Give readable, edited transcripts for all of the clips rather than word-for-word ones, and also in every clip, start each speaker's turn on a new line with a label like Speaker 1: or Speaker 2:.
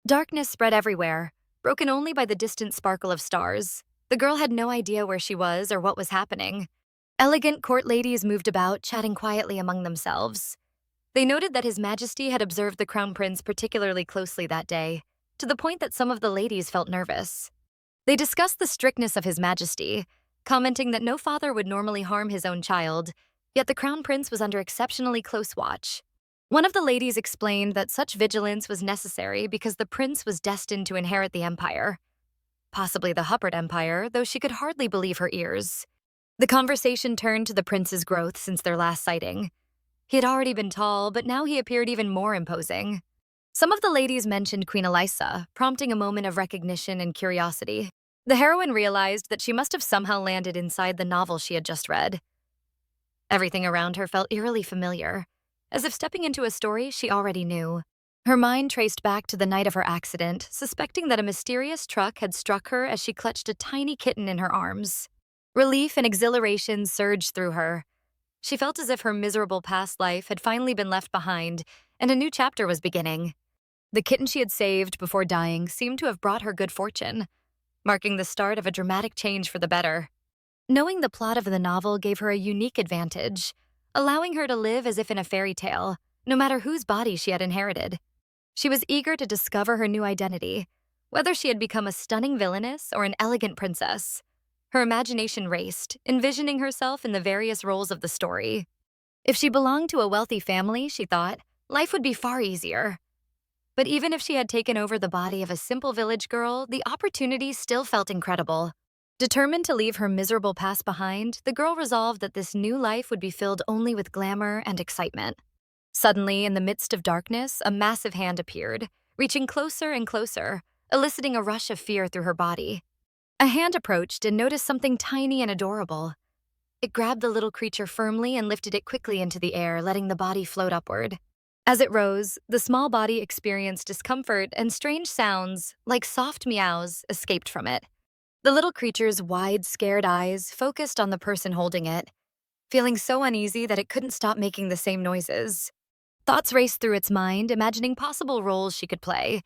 Speaker 1: Darkness spread everywhere, broken only by the distant sparkle of stars. The girl had no idea where she was or what was happening. Elegant court ladies moved about, chatting quietly among themselves. They noted that His Majesty had observed the Crown Prince particularly closely that day, to the point that some of the ladies felt nervous. They discussed the strictness of His Majesty, commenting that no father would normally harm his own child, yet the Crown Prince was under exceptionally close watch. One of the ladies explained that such vigilance was necessary because the prince was destined to inherit the empire, possibly the Huppert Empire, though she could hardly believe her ears. The conversation turned to the prince's growth since their last sighting. He had already been tall, but now he appeared even more imposing. Some of the ladies mentioned Queen Elisa, prompting a moment of recognition and curiosity. The heroine realized that she must have somehow landed inside the novel she had just read. Everything around her felt eerily familiar, as if stepping into a story she already knew. Her mind traced back to the night of her accident, suspecting that a mysterious truck had struck her as she clutched a tiny kitten in her arms. Relief and exhilaration surged through her. She felt as if her miserable past life had finally been left behind, and a new chapter was beginning. The kitten she had saved before dying seemed to have brought her good fortune, marking the start of a dramatic change for the better. Knowing the plot of the novel gave her a unique advantage, allowing her to live as if in a fairy tale, no matter whose body she had inherited. She was eager to discover her new identity, whether she had become a stunning villainess or an elegant princess. Her imagination raced, envisioning herself in the various roles of the story. If she belonged to a wealthy family, she thought, life would be far easier. But even if she had taken over the body of a simple village girl, the opportunity still felt incredible. Determined to leave her miserable past behind, the girl resolved that this new life would be filled only with glamour and excitement. Suddenly, in the midst of darkness, a massive hand appeared, reaching closer and closer, eliciting a rush of fear through her body. A hand approached and noticed something tiny and adorable. It grabbed the little creature firmly and lifted it quickly into the air, letting the body float upward. As it rose, the small body experienced discomfort and strange sounds, like soft meows, escaped from it. The little creature's wide, scared eyes focused on the person holding it, feeling so uneasy that it couldn't stop making the same noises. Thoughts raced through its mind, imagining possible roles she could play.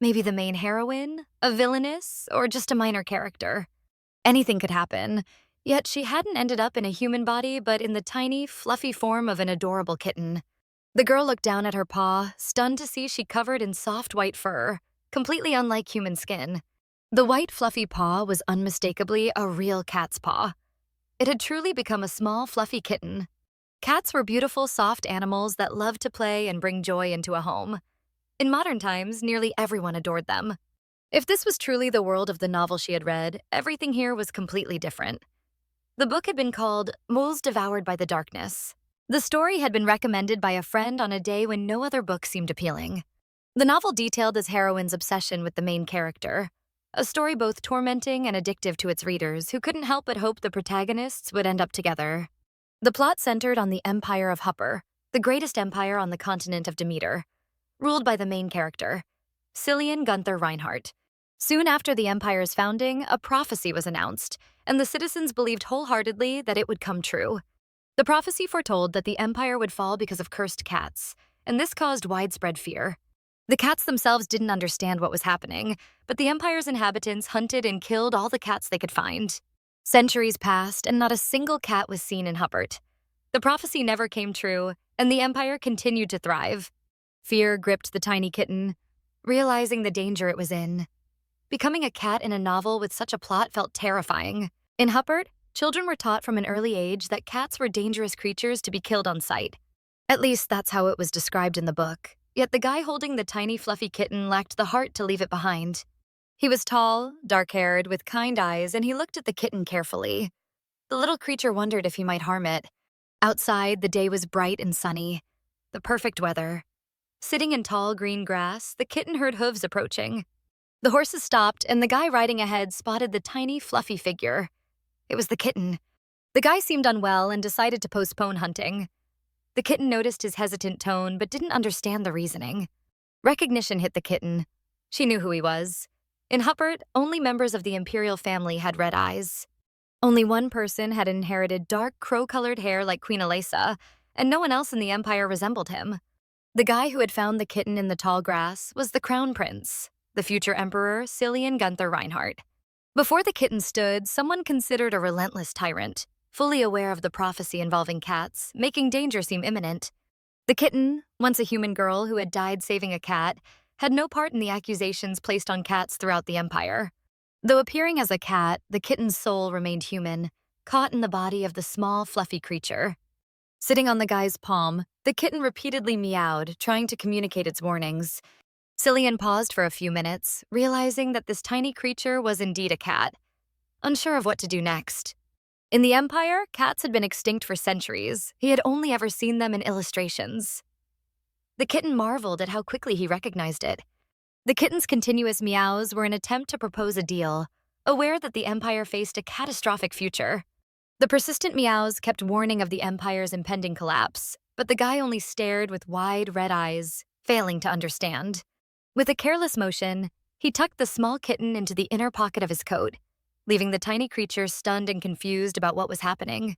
Speaker 1: Maybe the main heroine, a villainess, or just a minor character. Anything could happen, yet she hadn't ended up in a human body but in the tiny, fluffy form of an adorable kitten. The girl looked down at her paw, stunned to see she covered in soft white fur, completely unlike human skin. The white, fluffy paw was unmistakably a real cat's paw. It had truly become a small, fluffy kitten. Cats were beautiful, soft animals that loved to play and bring joy into a home. In modern times, nearly everyone adored them. If this was truly the world of the novel she had read, everything here was completely different. The book had been called Moles Devoured by the Darkness. The story had been recommended by a friend on a day when no other book seemed appealing. The novel detailed its heroine's obsession with the main character, a story both tormenting and addictive to its readers who couldn't help but hope the protagonists would end up together. The plot centered on the Empire of Hupper, the greatest empire on the continent of Demeter, ruled by the main character, Cillian Gunther Reinhardt. Soon after the empire's founding, a prophecy was announced, and the citizens believed wholeheartedly that it would come true. The prophecy foretold that the empire would fall because of cursed cats, and this caused widespread fear. The cats themselves didn't understand what was happening, but the empire's inhabitants hunted and killed all the cats they could find. Centuries passed, and not a single cat was seen in Huppert. The prophecy never came true, and the empire continued to thrive. Fear gripped the tiny kitten, realizing the danger it was in. Becoming a cat in a novel with such a plot felt terrifying. In Huppert, children were taught from an early age that cats were dangerous creatures to be killed on sight. At least that's how it was described in the book. Yet the guy holding the tiny fluffy kitten lacked the heart to leave it behind. He was tall, dark-haired, with kind eyes, and he looked at the kitten carefully. The little creature wondered if he might harm it. Outside, the day was bright and sunny, the perfect weather. Sitting in tall green grass, the kitten heard hooves approaching. The horses stopped, and the guy riding ahead spotted the tiny, fluffy figure. It was the kitten. The guy seemed unwell and decided to postpone hunting. The kitten noticed his hesitant tone but didn't understand the reasoning. Recognition hit the kitten. She knew who he was. In Huppert, only members of the imperial family had red eyes. Only one person had inherited dark crow-colored hair like Queen Elisa, and no one else in the empire resembled him. The guy who had found the kitten in the tall grass was the crown prince, the future emperor, Cillian Gunther Reinhardt. Before the kitten stood, someone considered a relentless tyrant, fully aware of the prophecy involving cats, making danger seem imminent. The kitten, once a human girl who had died saving a cat, had no part in the accusations placed on cats throughout the empire. Though appearing as a cat, the kitten's soul remained human, caught in the body of the small, fluffy creature. Sitting on the guy's palm, the kitten repeatedly meowed, trying to communicate its warnings. Cillian paused for a few minutes, realizing that this tiny creature was indeed a cat, unsure of what to do next. In the Empire, cats had been extinct for centuries. He had only ever seen them in illustrations. The kitten marveled at how quickly he recognized it. The kitten's continuous meows were an attempt to propose a deal, aware that the Empire faced a catastrophic future. The persistent meows kept warning of the Empire's impending collapse, but the guy only stared with wide, red eyes, failing to understand. With a careless motion, he tucked the small kitten into the inner pocket of his coat, leaving the tiny creature stunned and confused about what was happening.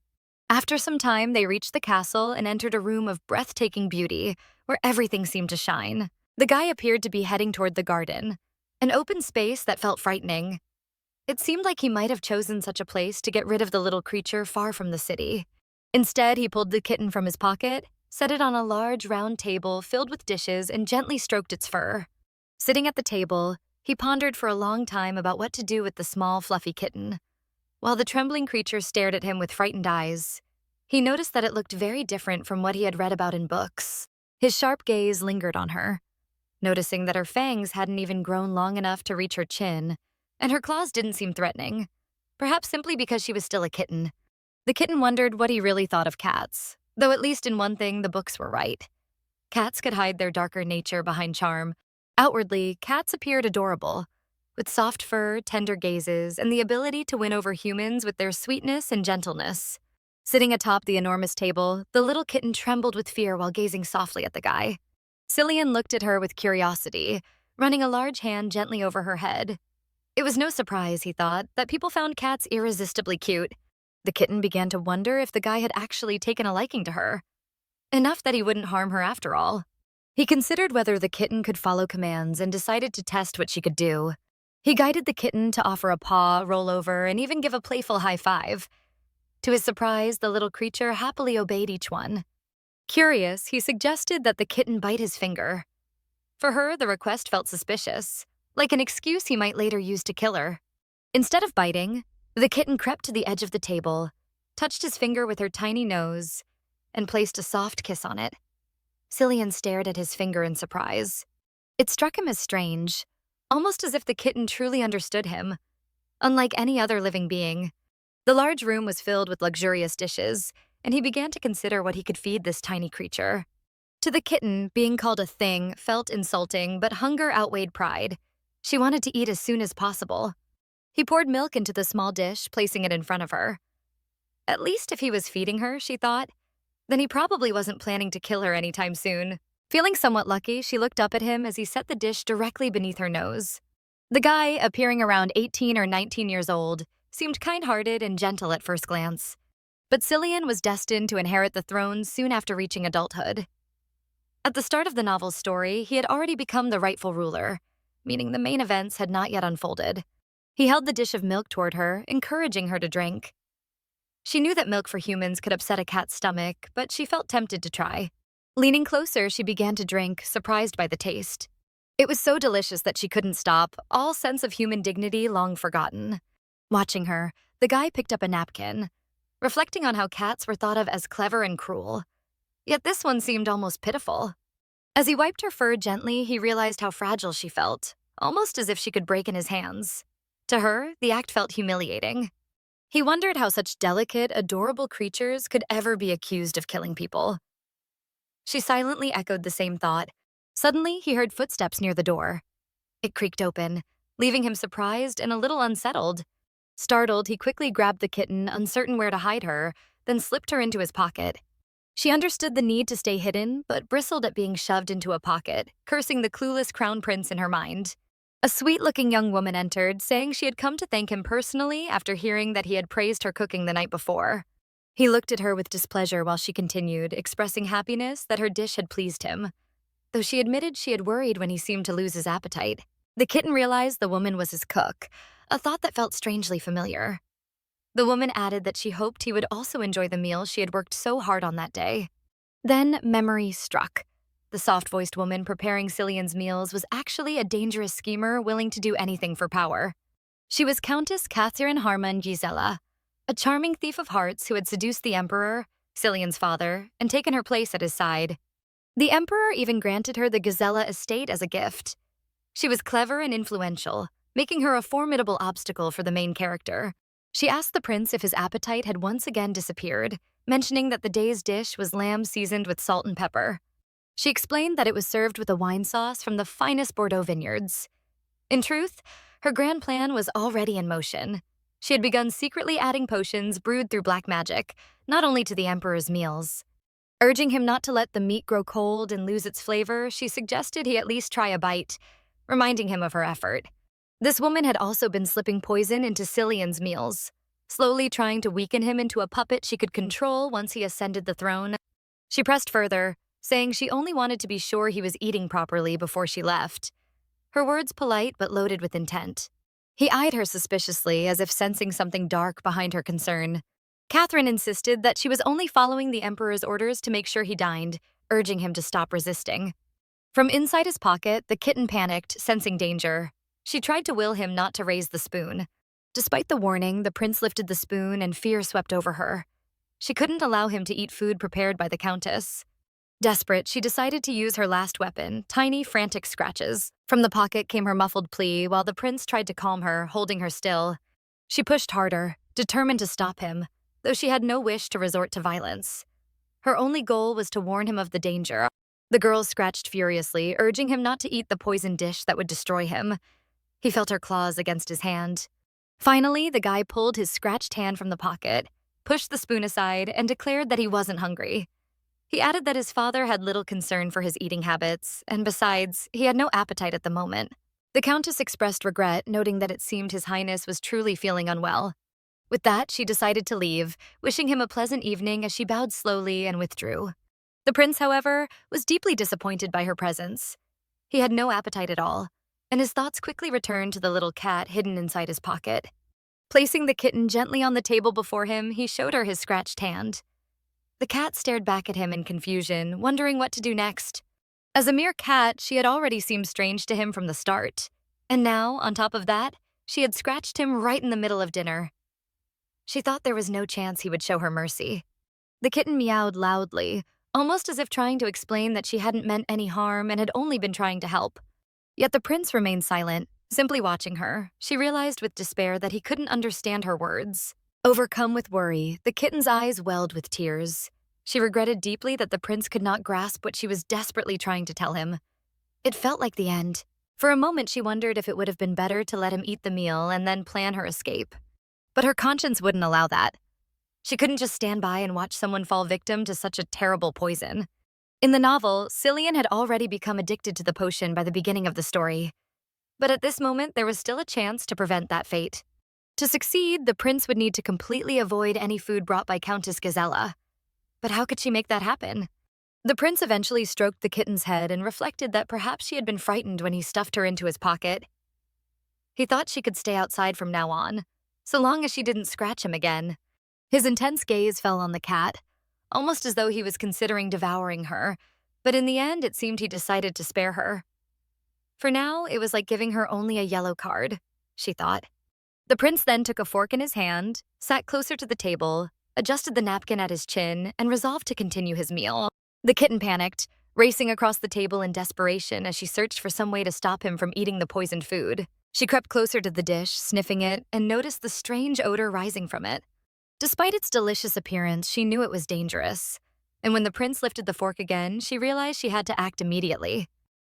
Speaker 1: After some time, they reached the castle and entered a room of breathtaking beauty, where everything seemed to shine. The guy appeared to be heading toward the garden, an open space that felt frightening. It seemed like he might have chosen such a place to get rid of the little creature far from the city. Instead, he pulled the kitten from his pocket, set it on a large round table filled with dishes, and gently stroked its fur. Sitting at the table, he pondered for a long time about what to do with the small, fluffy kitten. While the trembling creature stared at him with frightened eyes, he noticed that it looked very different from what he had read about in books. His sharp gaze lingered on her, noticing that her fangs hadn't even grown long enough to reach her chin, and her claws didn't seem threatening, perhaps simply because she was still a kitten. The kitten wondered what he really thought of cats, though at least in one thing the books were right. Cats could hide their darker nature behind charm. Outwardly, cats appeared adorable, with soft fur, tender gazes, and the ability to win over humans with their sweetness and gentleness. Sitting atop the enormous table, the little kitten trembled with fear while gazing softly at the guy. Cillian looked at her with curiosity, running a large hand gently over her head. It was no surprise, he thought, that people found cats irresistibly cute. The kitten began to wonder if the guy had actually taken a liking to her, enough that he wouldn't harm her after all. He considered whether the kitten could follow commands and decided to test what she could do. He guided the kitten to offer a paw, roll over, and even give a playful high five. To his surprise, the little creature happily obeyed each one. Curious, he suggested that the kitten bite his finger. For her, the request felt suspicious, like an excuse he might later use to kill her. Instead of biting, the kitten crept to the edge of the table, touched his finger with her tiny nose, and placed a soft kiss on it. Cillian stared at his finger in surprise. It struck him as strange, almost as if the kitten truly understood him. Unlike any other living being, the large room was filled with luxurious dishes, and he began to consider what he could feed this tiny creature. To the kitten, being called a thing felt insulting, but hunger outweighed pride. She wanted to eat as soon as possible. He poured milk into the small dish, placing it in front of her. At least if he was feeding her, she thought, then he probably wasn't planning to kill her anytime soon. Feeling somewhat lucky, she looked up at him as he set the dish directly beneath her nose. The guy, appearing around 18 or 19 years old, seemed kind-hearted and gentle at first glance. But Cillian was destined to inherit the throne soon after reaching adulthood. At the start of the novel's story, he had already become the rightful ruler, meaning the main events had not yet unfolded. He held the dish of milk toward her, encouraging her to drink. She knew that milk for humans could upset a cat's stomach, but she felt tempted to try. Leaning closer, she began to drink, surprised by the taste. It was so delicious that she couldn't stop, all sense of human dignity long forgotten. Watching her, the guy picked up a napkin, reflecting on how cats were thought of as clever and cruel. Yet this one seemed almost pitiful. As he wiped her fur gently, he realized how fragile she felt, almost as if she could break in his hands. To her, the act felt humiliating. He wondered how such delicate, adorable creatures could ever be accused of killing people. She silently echoed the same thought. Suddenly, he heard footsteps near the door. It creaked open, leaving him surprised and a little unsettled. Startled, he quickly grabbed the kitten, uncertain where to hide her, then slipped her into his pocket. She understood the need to stay hidden, but bristled at being shoved into a pocket, cursing the clueless crown prince in her mind. A sweet-looking young woman entered, saying she had come to thank him personally after hearing that he had praised her cooking the night before. He looked at her with displeasure while she continued, expressing happiness that her dish had pleased him. though she admitted she had worried when he seemed to lose his appetite. The kitten realized the woman was his cook, a thought that felt strangely familiar. The woman added that she hoped he would also enjoy the meal she had worked so hard on that day. Then memory struck. The soft-voiced woman preparing Cillian's meals was actually a dangerous schemer willing to do anything for power. She was Countess Catherine Harman Gisela, a charming thief of hearts who had seduced the Emperor, Cillian's father, and taken her place at his side. The Emperor even granted her the Gisela estate as a gift. She was clever and influential, making her a formidable obstacle for the main character. She asked the prince if his appetite had once again disappeared, mentioning that the day's dish was lamb seasoned with salt and pepper. She explained that it was served with a wine sauce from the finest Bordeaux vineyards. In truth, her grand plan was already in motion. She had begun secretly adding potions brewed through black magic, not only to the Emperor's meals. Urging him not to let the meat grow cold and lose its flavor, she suggested he at least try a bite, reminding him of her effort. This woman had also been slipping poison into Cillian's meals, slowly trying to weaken him into a puppet she could control once he ascended the throne. She pressed further, saying she only wanted to be sure he was eating properly before she left. Her words polite but loaded with intent. He eyed her suspiciously, as if sensing something dark behind her concern. Catherine insisted that she was only following the Emperor's orders to make sure he dined, urging him to stop resisting. From inside his pocket, the kitten panicked, sensing danger. She tried to will him not to raise the spoon. Despite the warning, the prince lifted the spoon and fear swept over her. She couldn't allow him to eat food prepared by the Countess. Desperate, she decided to use her last weapon, tiny, frantic scratches. From the pocket came her muffled plea, while the prince tried to calm her, holding her still. She pushed harder, determined to stop him, though she had no wish to resort to violence. Her only goal was to warn him of the danger. The girl scratched furiously, urging him not to eat the poisoned dish that would destroy him. He felt her claws against his hand. Finally, the guy pulled his scratched hand from the pocket, pushed the spoon aside, and declared that he wasn't hungry. He added that his father had little concern for his eating habits, and besides, he had no appetite at the moment. The Countess expressed regret, noting that it seemed His Highness was truly feeling unwell. With that, she decided to leave, wishing him a pleasant evening as she bowed slowly and withdrew. The prince, however, was deeply disappointed by her presence. He had no appetite at all, and his thoughts quickly returned to the little cat hidden inside his pocket. Placing the kitten gently on the table before him, he showed her his scratched hand. The cat stared back at him in confusion, wondering what to do next. As a mere cat, she had already seemed strange to him from the start. And now, on top of that, she had scratched him right in the middle of dinner. She thought there was no chance he would show her mercy. The kitten meowed loudly, almost as if trying to explain that she hadn't meant any harm and had only been trying to help. Yet the prince remained silent, simply watching her. She realized with despair that he couldn't understand her words. Overcome with worry, the kitten's eyes welled with tears. She regretted deeply that the prince could not grasp what she was desperately trying to tell him. It felt like the end. For a moment, she wondered if it would have been better to let him eat the meal and then plan her escape. But her conscience wouldn't allow that. She couldn't just stand by and watch someone fall victim to such a terrible poison. In the novel, Cillian had already become addicted to the potion by the beginning of the story. But at this moment, there was still a chance to prevent that fate. To succeed, the prince would need to completely avoid any food brought by Countess Gisela. But how could she make that happen? The prince eventually stroked the kitten's head and reflected that perhaps she had been frightened when he stuffed her into his pocket. He thought she could stay outside from now on, so long as she didn't scratch him again. His intense gaze fell on the cat, almost as though he was considering devouring her, but in the end, it seemed he decided to spare her. For now, it was like giving her only a yellow card, she thought. The prince then took a fork in his hand, sat closer to the table, adjusted the napkin at his chin, and resolved to continue his meal. The kitten panicked, racing across the table in desperation as she searched for some way to stop him from eating the poisoned food. She crept closer to the dish, sniffing it, and noticed the strange odor rising from it. Despite its delicious appearance, she knew it was dangerous. And when the prince lifted the fork again, she realized she had to act immediately.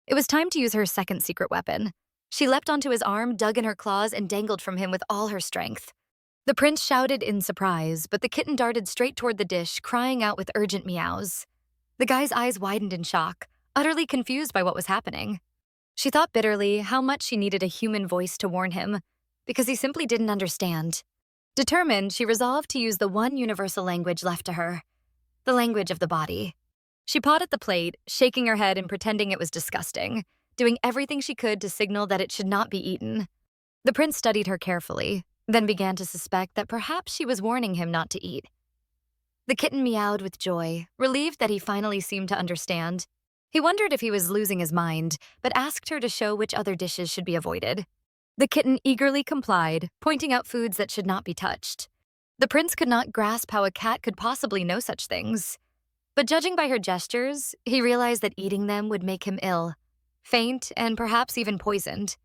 Speaker 1: It was time to use her second secret weapon. She leapt onto his arm, dug in her claws, and dangled from him with all her strength. The prince shouted in surprise, but the kitten darted straight toward the dish, crying out with urgent meows. The guy's eyes widened in shock, utterly confused by what was happening. She thought bitterly how much she needed a human voice to warn him, because he simply didn't understand. Determined, she resolved to use the one universal language left to her, the language of the body. She pawed at the plate, shaking her head and pretending it was disgusting, doing everything she could to signal that it should not be eaten. The prince studied her carefully, then began to suspect that perhaps she was warning him not to eat. The kitten meowed with joy, relieved that he finally seemed to understand. He wondered if he was losing his mind, but asked her to show which other dishes should be avoided. The kitten eagerly complied, pointing out foods that should not be touched. The prince could not grasp how a cat could possibly know such things. But judging by her gestures, he realized that eating them would make him ill, faint, and perhaps even poisoned.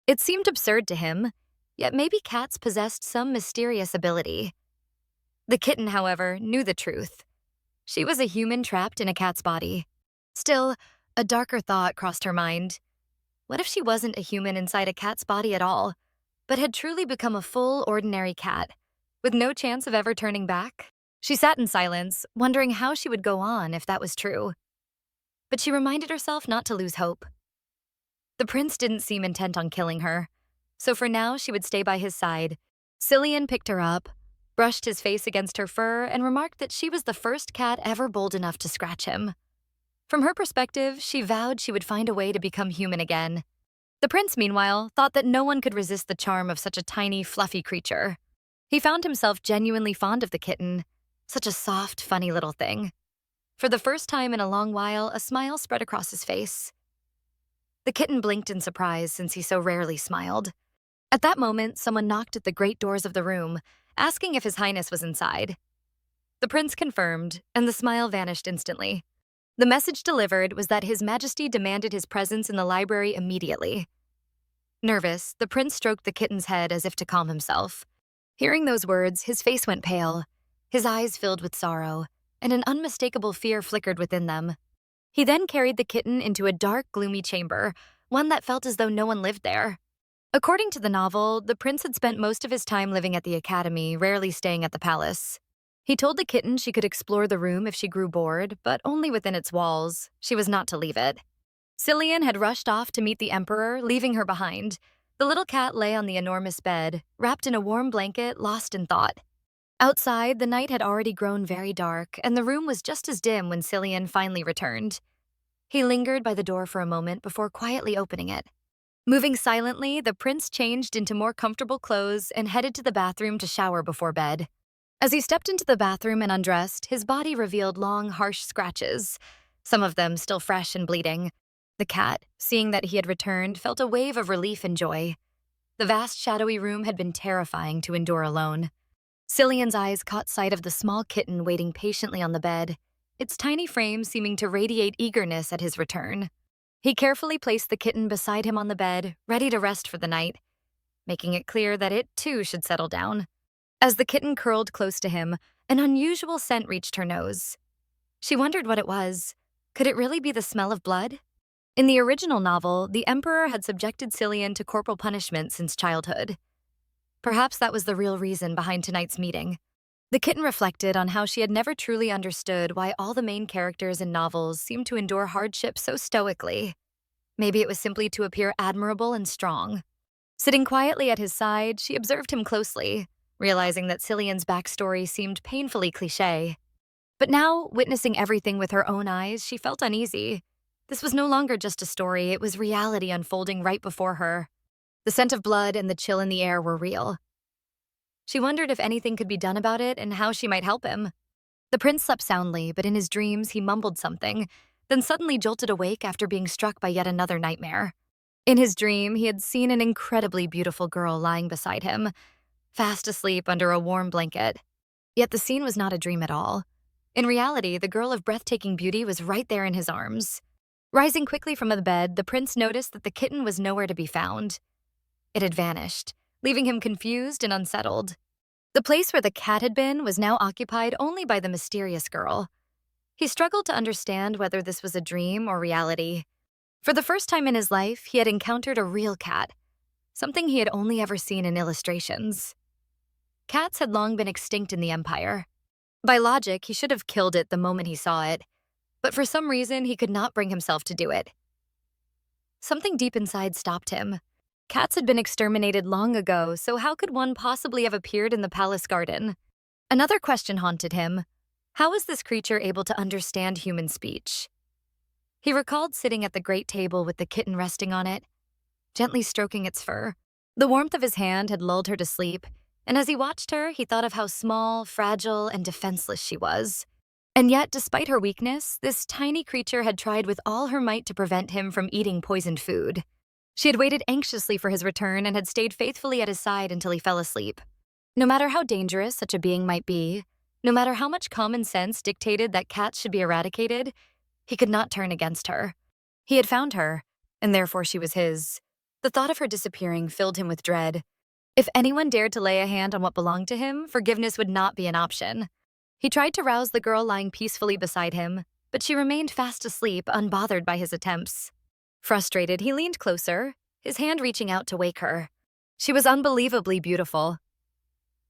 Speaker 1: It seemed absurd to him, yet maybe cats possessed some mysterious ability. The kitten, however, knew the truth. She was a human trapped in a cat's body. Still, a darker thought crossed her mind. What if she wasn't a human inside a cat's body at all, but had truly become a full, ordinary cat, with no chance of ever turning back? She sat in silence, wondering how she would go on if that was true. But she reminded herself not to lose hope. The prince didn't seem intent on killing her, so for now she would stay by his side. Cillian picked her up, brushed his face against her fur, and remarked that she was the first cat ever bold enough to scratch him. From her perspective, she vowed she would find a way to become human again. The prince, meanwhile, thought that no one could resist the charm of such a tiny, fluffy creature. He found himself genuinely fond of the kitten, such a soft, funny little thing. For the first time in a long while, a smile spread across his face. The kitten blinked in surprise since he so rarely smiled. At that moment, someone knocked at the great doors of the room, asking if His Highness was inside. The prince confirmed, and the smile vanished instantly. The message delivered was that His Majesty demanded his presence in the library immediately. Nervous, the prince stroked the kitten's head as if to calm himself. Hearing those words, his face went pale, his eyes filled with sorrow, and an unmistakable fear flickered within them. He then carried the kitten into a dark, gloomy chamber, one that felt as though no one lived there. According to the novel, the prince had spent most of his time living at the academy, rarely staying at the palace. He told the kitten she could explore the room if she grew bored, but only within its walls. She was not to leave it. Cillian had rushed off to meet the emperor, leaving her behind. The little cat lay on the enormous bed, wrapped in a warm blanket, lost in thought. Outside, the night had already grown very dark, and the room was just as dim when Cillian finally returned. He lingered by the door for a moment before quietly opening it. Moving silently, the prince changed into more comfortable clothes and headed to the bathroom to shower before bed. As he stepped into the bathroom and undressed, his body revealed long, harsh scratches, some of them still fresh and bleeding. The cat, seeing that he had returned, felt a wave of relief and joy. The vast, shadowy room had been terrifying to endure alone. Cillian's eyes caught sight of the small kitten waiting patiently on the bed, its tiny frame seeming to radiate eagerness at his return. He carefully placed the kitten beside him on the bed, ready to rest for the night, making it clear that it, too, should settle down. As the kitten curled close to him, an unusual scent reached her nose. She wondered what it was. Could it really be the smell of blood? In the original novel, the emperor had subjected Cillian to corporal punishment since childhood. Perhaps that was the real reason behind tonight's meeting. The kitten reflected on how she had never truly understood why all the main characters in novels seemed to endure hardship so stoically. Maybe it was simply to appear admirable and strong. Sitting quietly at his side, she observed him closely, realizing that Cillian's backstory seemed painfully cliché. But now, witnessing everything with her own eyes, she felt uneasy. This was no longer just a story, it was reality unfolding right before her. The scent of blood and the chill in the air were real. She wondered if anything could be done about it and how she might help him. The prince slept soundly, but in his dreams he mumbled something, then suddenly jolted awake after being struck by yet another nightmare. In his dream, he had seen an incredibly beautiful girl lying beside him, fast asleep under a warm blanket. Yet the scene was not a dream at all. In reality, the girl of breathtaking beauty was right there in his arms. Rising quickly from the bed, the prince noticed that the kitten was nowhere to be found. It had vanished, leaving him confused and unsettled. The place where the cat had been was now occupied only by the mysterious girl. He struggled to understand whether this was a dream or reality. For the first time in his life, he had encountered a real cat, something he had only ever seen in illustrations. Cats had long been extinct in the Empire. By logic, he should have killed it the moment he saw it, but for some reason, he could not bring himself to do it. Something deep inside stopped him. Cats had been exterminated long ago, so how could one possibly have appeared in the palace garden? Another question haunted him. How was this creature able to understand human speech? He recalled sitting at the great table with the kitten resting on it, gently stroking its fur. The warmth of his hand had lulled her to sleep, and as he watched her, he thought of how small, fragile, and defenseless she was. And yet, despite her weakness, this tiny creature had tried with all her might to prevent him from eating poisoned food. She had waited anxiously for his return and had stayed faithfully at his side until he fell asleep. No matter how dangerous such a being might be, no matter how much common sense dictated that cats should be eradicated, he could not turn against her. He had found her, and therefore she was his. The thought of her disappearing filled him with dread. If anyone dared to lay a hand on what belonged to him, forgiveness would not be an option. He tried to rouse the girl lying peacefully beside him, but she remained fast asleep, unbothered by his attempts. Frustrated, he leaned closer, his hand reaching out to wake her. She was unbelievably beautiful.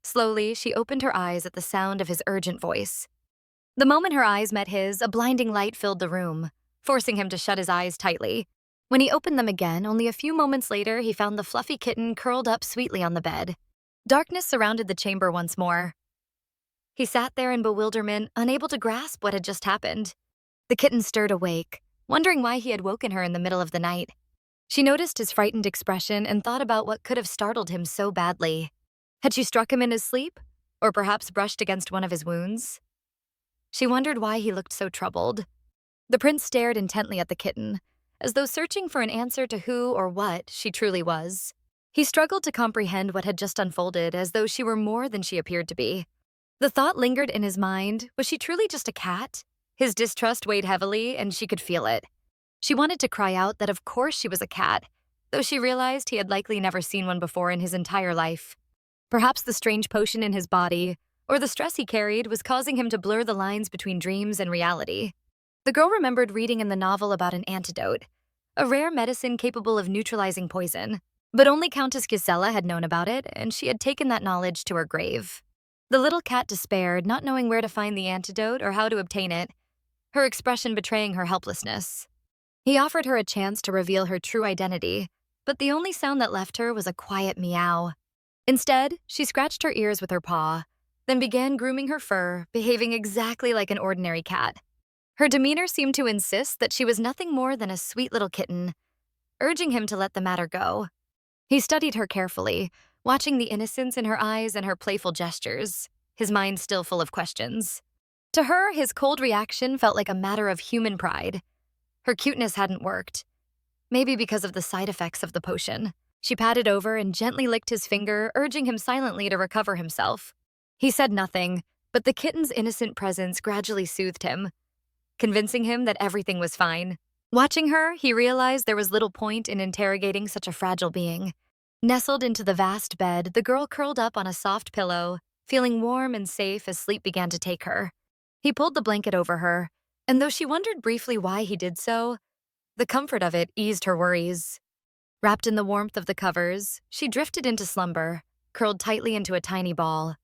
Speaker 1: Slowly, she opened her eyes at the sound of his urgent voice. The moment her eyes met his, a blinding light filled the room, forcing him to shut his eyes tightly. When he opened them again, only a few moments later, he found the fluffy kitten curled up sweetly on the bed. Darkness surrounded the chamber once more. He sat there in bewilderment, unable to grasp what had just happened. The kitten stirred awake, wondering why he had woken her in the middle of the night. She noticed his frightened expression and thought about what could have startled him so badly. Had she struck him in his sleep? Or perhaps brushed against one of his wounds? She wondered why he looked so troubled. The prince stared intently at the kitten, as though searching for an answer to who or what she truly was. He struggled to comprehend what had just unfolded, as though she were more than she appeared to be. The thought lingered in his mind, was she truly just a cat? His distrust weighed heavily, and she could feel it. She wanted to cry out that of course she was a cat, though she realized he had likely never seen one before in his entire life. Perhaps the strange potion in his body, or the stress he carried, was causing him to blur the lines between dreams and reality. The girl remembered reading in the novel about an antidote, a rare medicine capable of neutralizing poison. But only Countess Gisela had known about it, and she had taken that knowledge to her grave. The little cat despaired, not knowing where to find the antidote or how to obtain it, her expression betraying her helplessness. He offered her a chance to reveal her true identity, but the only sound that left her was a quiet meow. Instead, she scratched her ears with her paw, then began grooming her fur, behaving exactly like an ordinary cat. Her demeanor seemed to insist that she was nothing more than a sweet little kitten, urging him to let the matter go. He studied her carefully, watching the innocence in her eyes and her playful gestures, his mind still full of questions. To her, his cold reaction felt like a matter of human pride. Her cuteness hadn't worked, maybe because of the side effects of the potion. She patted over and gently licked his finger, urging him silently to recover himself. He said nothing, but the kitten's innocent presence gradually soothed him, convincing him that everything was fine. Watching her, he realized there was little point in interrogating such a fragile being. Nestled into the vast bed, the girl curled up on a soft pillow, feeling warm and safe as sleep began to take her. He pulled the blanket over her, and though she wondered briefly why he did so, the comfort of it eased her worries. Wrapped in the warmth of the covers, she drifted into slumber, curled tightly into a tiny ball.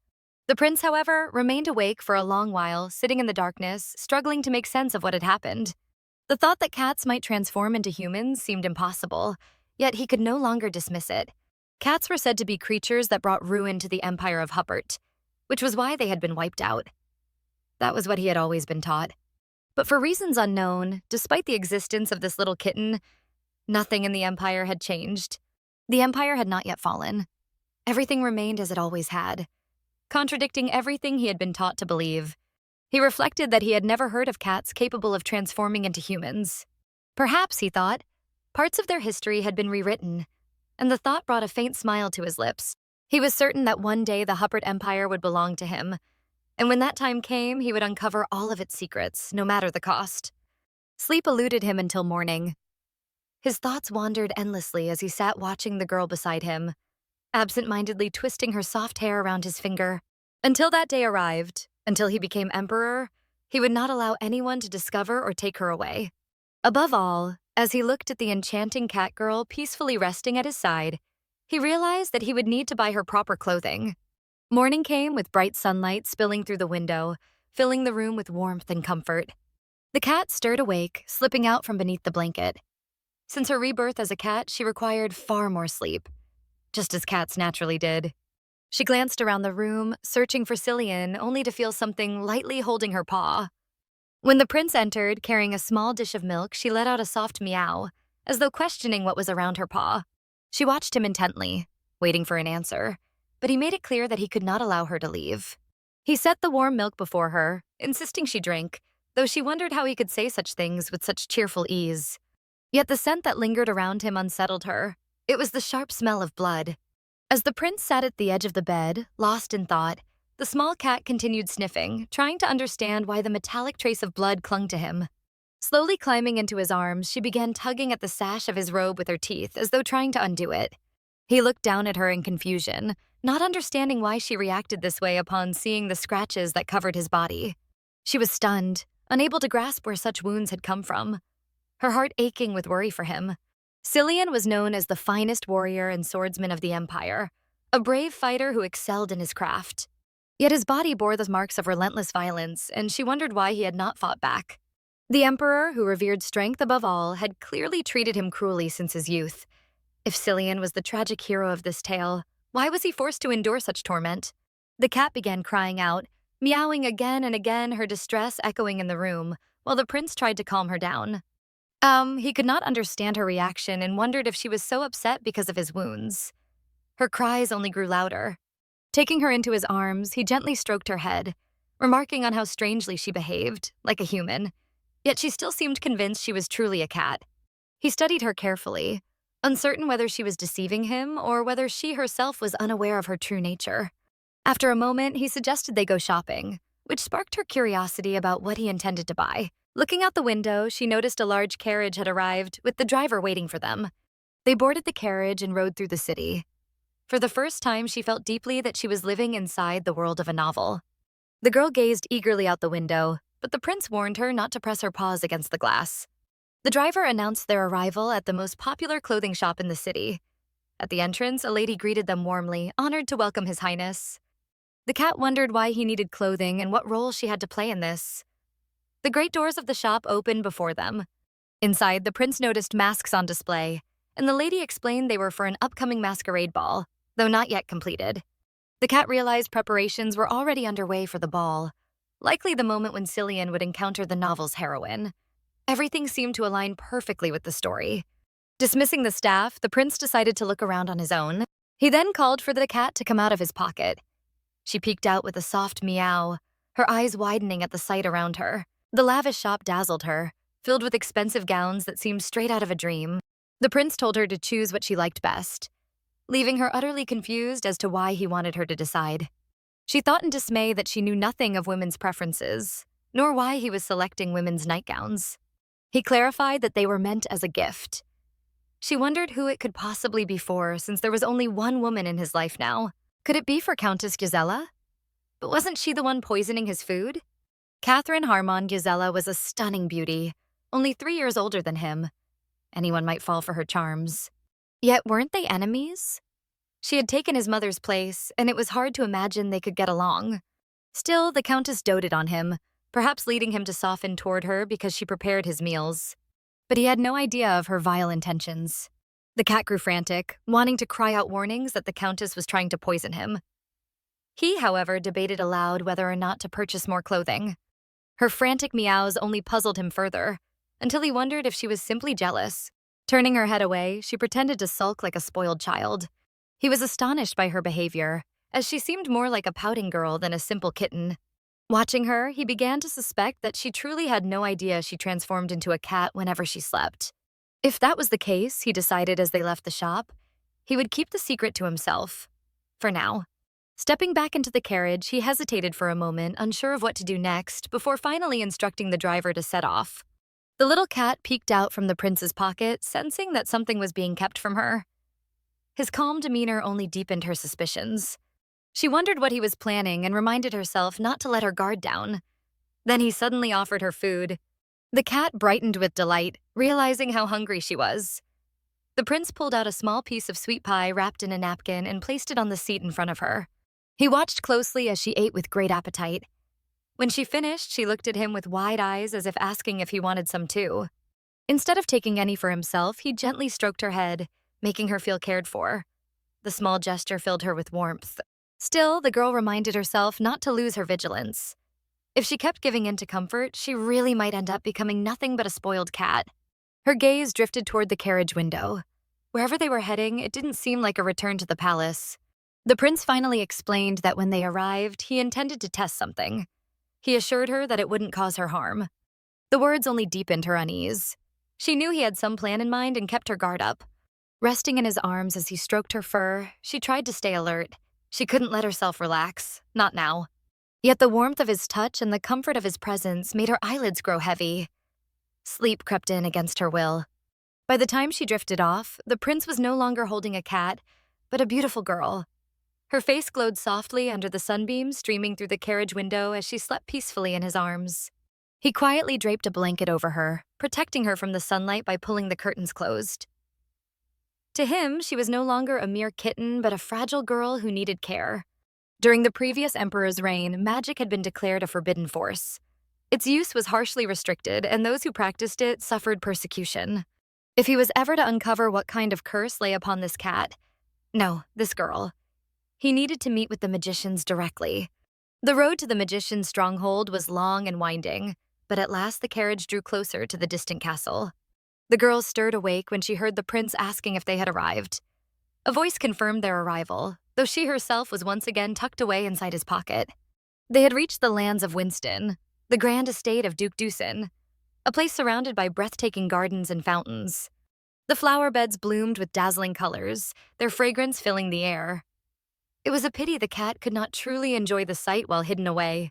Speaker 1: The prince, however, remained awake for a long while, sitting in the darkness, struggling to make sense of what had happened. The thought that cats might transform into humans seemed impossible, yet he could no longer dismiss it. Cats were said to be creatures that brought ruin to the empire of Huppert, which was why they had been wiped out. That was what he had always been taught. But for reasons unknown, despite the existence of this little kitten, nothing in the empire had changed. The empire had not yet fallen. Everything remained as it always had, contradicting everything he had been taught to believe. He reflected that he had never heard of cats capable of transforming into humans. Perhaps, he thought, parts of their history had been rewritten, and the thought brought a faint smile to his lips. He was certain that one day the Huppert Empire would belong to him, and when that time came, he would uncover all of its secrets, no matter the cost. Sleep eluded him until morning. His thoughts wandered endlessly as he sat watching the girl beside him, absent-mindedly twisting her soft hair around his finger. Until that day arrived, until he became emperor, he would not allow anyone to discover or take her away. Above all, as he looked at the enchanting cat girl peacefully resting at his side, he realized that he would need to buy her proper clothing. Morning came with bright sunlight spilling through the window, filling the room with warmth and comfort. The cat stirred awake, slipping out from beneath the blanket. Since her rebirth as a cat, she required far more sleep, just as cats naturally did. She glanced around the room, searching for Cillian, only to feel something lightly holding her paw. When the prince entered, carrying a small dish of milk, she let out a soft meow, as though questioning what was around her paw. She watched him intently, waiting for an answer, but he made it clear that he could not allow her to leave. He set the warm milk before her, insisting she drink, though she wondered how he could say such things with such cheerful ease. Yet the scent that lingered around him unsettled her. It was the sharp smell of blood. As the prince sat at the edge of the bed, lost in thought, the small cat continued sniffing, trying to understand why the metallic trace of blood clung to him. Slowly climbing into his arms, she began tugging at the sash of his robe with her teeth, as though trying to undo it. He looked down at her in confusion, not understanding why she reacted this way upon seeing the scratches that covered his body. She was stunned, unable to grasp where such wounds had come from, her heart aching with worry for him. Cillian was known as the finest warrior and swordsman of the Empire, a brave fighter who excelled in his craft. Yet his body bore the marks of relentless violence, and she wondered why he had not fought back. The Emperor, who revered strength above all, had clearly treated him cruelly since his youth. If Cillian was the tragic hero of this tale, why was he forced to endure such torment? The cat began crying out, meowing again and again, her distress echoing in the room, while the prince tried to calm her down. He could not understand her reaction and wondered if she was so upset because of his wounds. Her cries only grew louder. Taking her into his arms, he gently stroked her head, remarking on how strangely she behaved, like a human. Yet she still seemed convinced she was truly a cat. He studied her carefully, uncertain whether she was deceiving him or whether she herself was unaware of her true nature. After a moment, he suggested they go shopping, which sparked her curiosity about what he intended to buy. Looking out the window, she noticed a large carriage had arrived, with the driver waiting for them. They boarded the carriage and rode through the city. For the first time, she felt deeply that she was living inside the world of a novel. The girl gazed eagerly out the window, but the prince warned her not to press her paws against the glass. The driver announced their arrival at the most popular clothing shop in the city. At the entrance, a lady greeted them warmly, honored to welcome His Highness. The cat wondered why he needed clothing and what role she had to play in this. The great doors of the shop opened before them. Inside, the prince noticed masks on display, and the lady explained they were for an upcoming masquerade ball, though not yet completed. The cat realized preparations were already underway for the ball, likely the moment when Cillian would encounter the novel's heroine. Everything seemed to align perfectly with the story. Dismissing the staff, the prince decided to look around on his own. He then called for the cat to come out of his pocket. She peeked out with a soft meow, her eyes widening at the sight around her. The lavish shop dazzled her, filled with expensive gowns that seemed straight out of a dream. The prince told her to choose what she liked best, leaving her utterly confused as to why he wanted her to decide. She thought in dismay that she knew nothing of women's preferences, nor why he was selecting women's nightgowns. He clarified that they were meant as a gift. She wondered who it could possibly be for, since there was only one woman in his life now. Could it be for Countess Gisela? But wasn't she the one poisoning his food? Catherine Harmon Gisela was a stunning beauty, only 3 years older than him. Anyone might fall for her charms. Yet weren't they enemies? She had taken his mother's place, and it was hard to imagine they could get along. Still, the Countess doted on him, perhaps leading him to soften toward her because she prepared his meals. But he had no idea of her vile intentions. The cat grew frantic, wanting to cry out warnings that the Countess was trying to poison him. He, however, debated aloud whether or not to purchase more clothing. Her frantic meows only puzzled him further, until he wondered if she was simply jealous. Turning her head away, she pretended to sulk like a spoiled child. He was astonished by her behavior, as she seemed more like a pouting girl than a simple kitten. Watching her, he began to suspect that she truly had no idea she transformed into a cat whenever she slept. If that was the case, he decided as they left the shop, he would keep the secret to himself. For now. Stepping back into the carriage, he hesitated for a moment, unsure of what to do next, before finally instructing the driver to set off. The little cat peeked out from the prince's pocket, sensing that something was being kept from her. His calm demeanor only deepened her suspicions. She wondered what he was planning and reminded herself not to let her guard down. Then he suddenly offered her food. The cat brightened with delight, realizing how hungry she was. The prince pulled out a small piece of sweet pie wrapped in a napkin and placed it on the seat in front of her. He watched closely as she ate with great appetite. When she finished, she looked at him with wide eyes as if asking if he wanted some too. Instead of taking any for himself, he gently stroked her head, making her feel cared for. The small gesture filled her with warmth. Still, the girl reminded herself not to lose her vigilance. If she kept giving in to comfort, she really might end up becoming nothing but a spoiled cat. Her gaze drifted toward the carriage window. Wherever they were heading, it didn't seem like a return to the palace. The prince finally explained that when they arrived, he intended to test something. He assured her that it wouldn't cause her harm. The words only deepened her unease. She knew he had some plan in mind and kept her guard up. Resting in his arms as he stroked her fur, she tried to stay alert. She couldn't let herself relax, not now. Yet the warmth of his touch and the comfort of his presence made her eyelids grow heavy. Sleep crept in against her will. By the time she drifted off, the prince was no longer holding a cat, but a beautiful girl. Her face glowed softly under the sunbeams streaming through the carriage window as she slept peacefully in his arms. He quietly draped a blanket over her, protecting her from the sunlight by pulling the curtains closed. To him, she was no longer a mere kitten, but a fragile girl who needed care. During the previous emperor's reign, magic had been declared a forbidden force. Its use was harshly restricted, and those who practiced it suffered persecution. If he was ever to uncover what kind of curse lay upon this this girl, he needed to meet with the magicians directly. The road to the magician's stronghold was long and winding, but at last the carriage drew closer to the distant castle. The girl stirred awake when she heard the prince asking if they had arrived. A voice confirmed their arrival, though she herself was once again tucked away inside his pocket. They had reached the lands of Winston, the grand estate of Duke Dusin, a place surrounded by breathtaking gardens and fountains. The flower beds bloomed with dazzling colors, their fragrance filling the air. It was a pity the cat could not truly enjoy the sight while hidden away.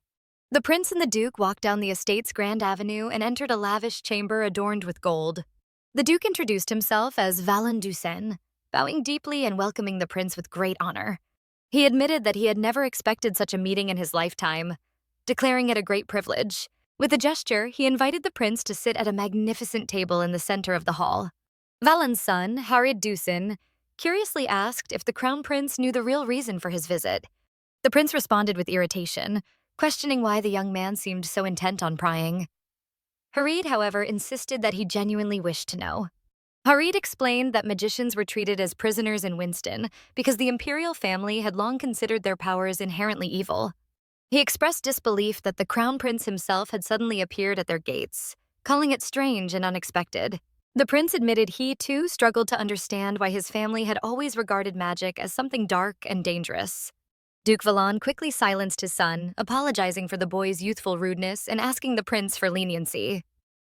Speaker 1: The prince and the duke walked down the estate's grand avenue and entered a lavish chamber adorned with gold. The duke introduced himself as Valan Dusen, bowing deeply and welcoming the prince with great honor. He admitted that he had never expected such a meeting in his lifetime, declaring it a great privilege. With a gesture, he invited the prince to sit at a magnificent table in the center of the hall. Valan's son, Harid Dusin, curiously asked if the crown prince knew the real reason for his visit. The prince responded with irritation, questioning why the young man seemed so intent on prying. Harid, however, insisted that he genuinely wished to know. Harid explained that magicians were treated as prisoners in Winston because the imperial family had long considered their powers inherently evil. He expressed disbelief that the crown prince himself had suddenly appeared at their gates, calling it strange and unexpected. The prince admitted he, too, struggled to understand why his family had always regarded magic as something dark and dangerous. Duke Valan quickly silenced his son, apologizing for the boy's youthful rudeness and asking the prince for leniency.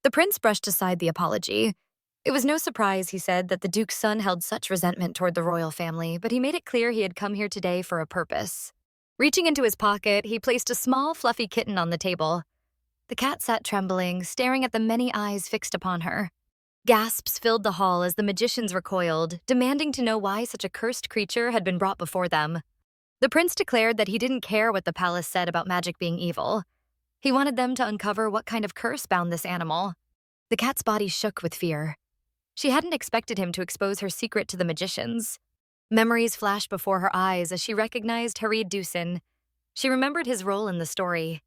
Speaker 1: The prince brushed aside the apology. It was no surprise, he said, that the duke's son held such resentment toward the royal family, but he made it clear he had come here today for a purpose. Reaching into his pocket, he placed a small, fluffy kitten on the table. The cat sat trembling, staring at the many eyes fixed upon her. Gasps filled the hall as the magicians recoiled, demanding to know why such a cursed creature had been brought before them. The prince declared that he didn't care what the palace said about magic being evil. He wanted them to uncover what kind of curse bound this animal. The cat's body shook with fear. She hadn't expected him to expose her secret to the magicians. Memories flashed before her eyes as she recognized Harid Dusin. She remembered his role in the story.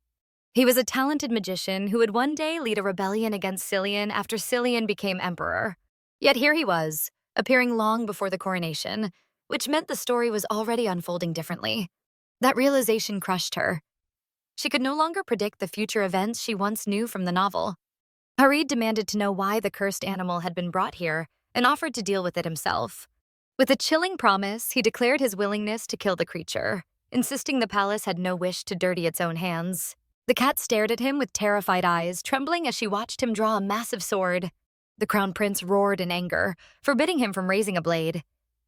Speaker 1: He was a talented magician who would one day lead a rebellion against Cillian after Cillian became emperor. Yet here he was, appearing long before the coronation, which meant the story was already unfolding differently. That realization crushed her. She could no longer predict the future events she once knew from the novel. Harid demanded to know why the cursed animal had been brought here and offered to deal with it himself. With a chilling promise, he declared his willingness to kill the creature, insisting the palace had no wish to dirty its own hands. The cat stared at him with terrified eyes, trembling as she watched him draw a massive sword. The crown prince roared in anger, forbidding him from raising a blade.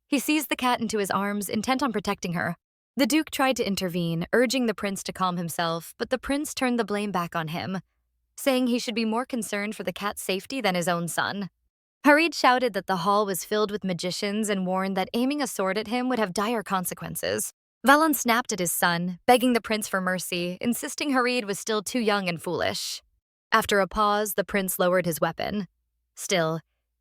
Speaker 1: He seized the cat into his arms, intent on protecting her. The duke tried to intervene, urging the prince to calm himself, but the prince turned the blame back on him, saying he should be more concerned for the cat's safety than his own son. Harid shouted that the hall was filled with magicians and warned that aiming a sword at him would have dire consequences. Valan snapped at his son, begging the prince for mercy, insisting Harid was still too young and foolish. After a pause, the prince lowered his weapon. Still,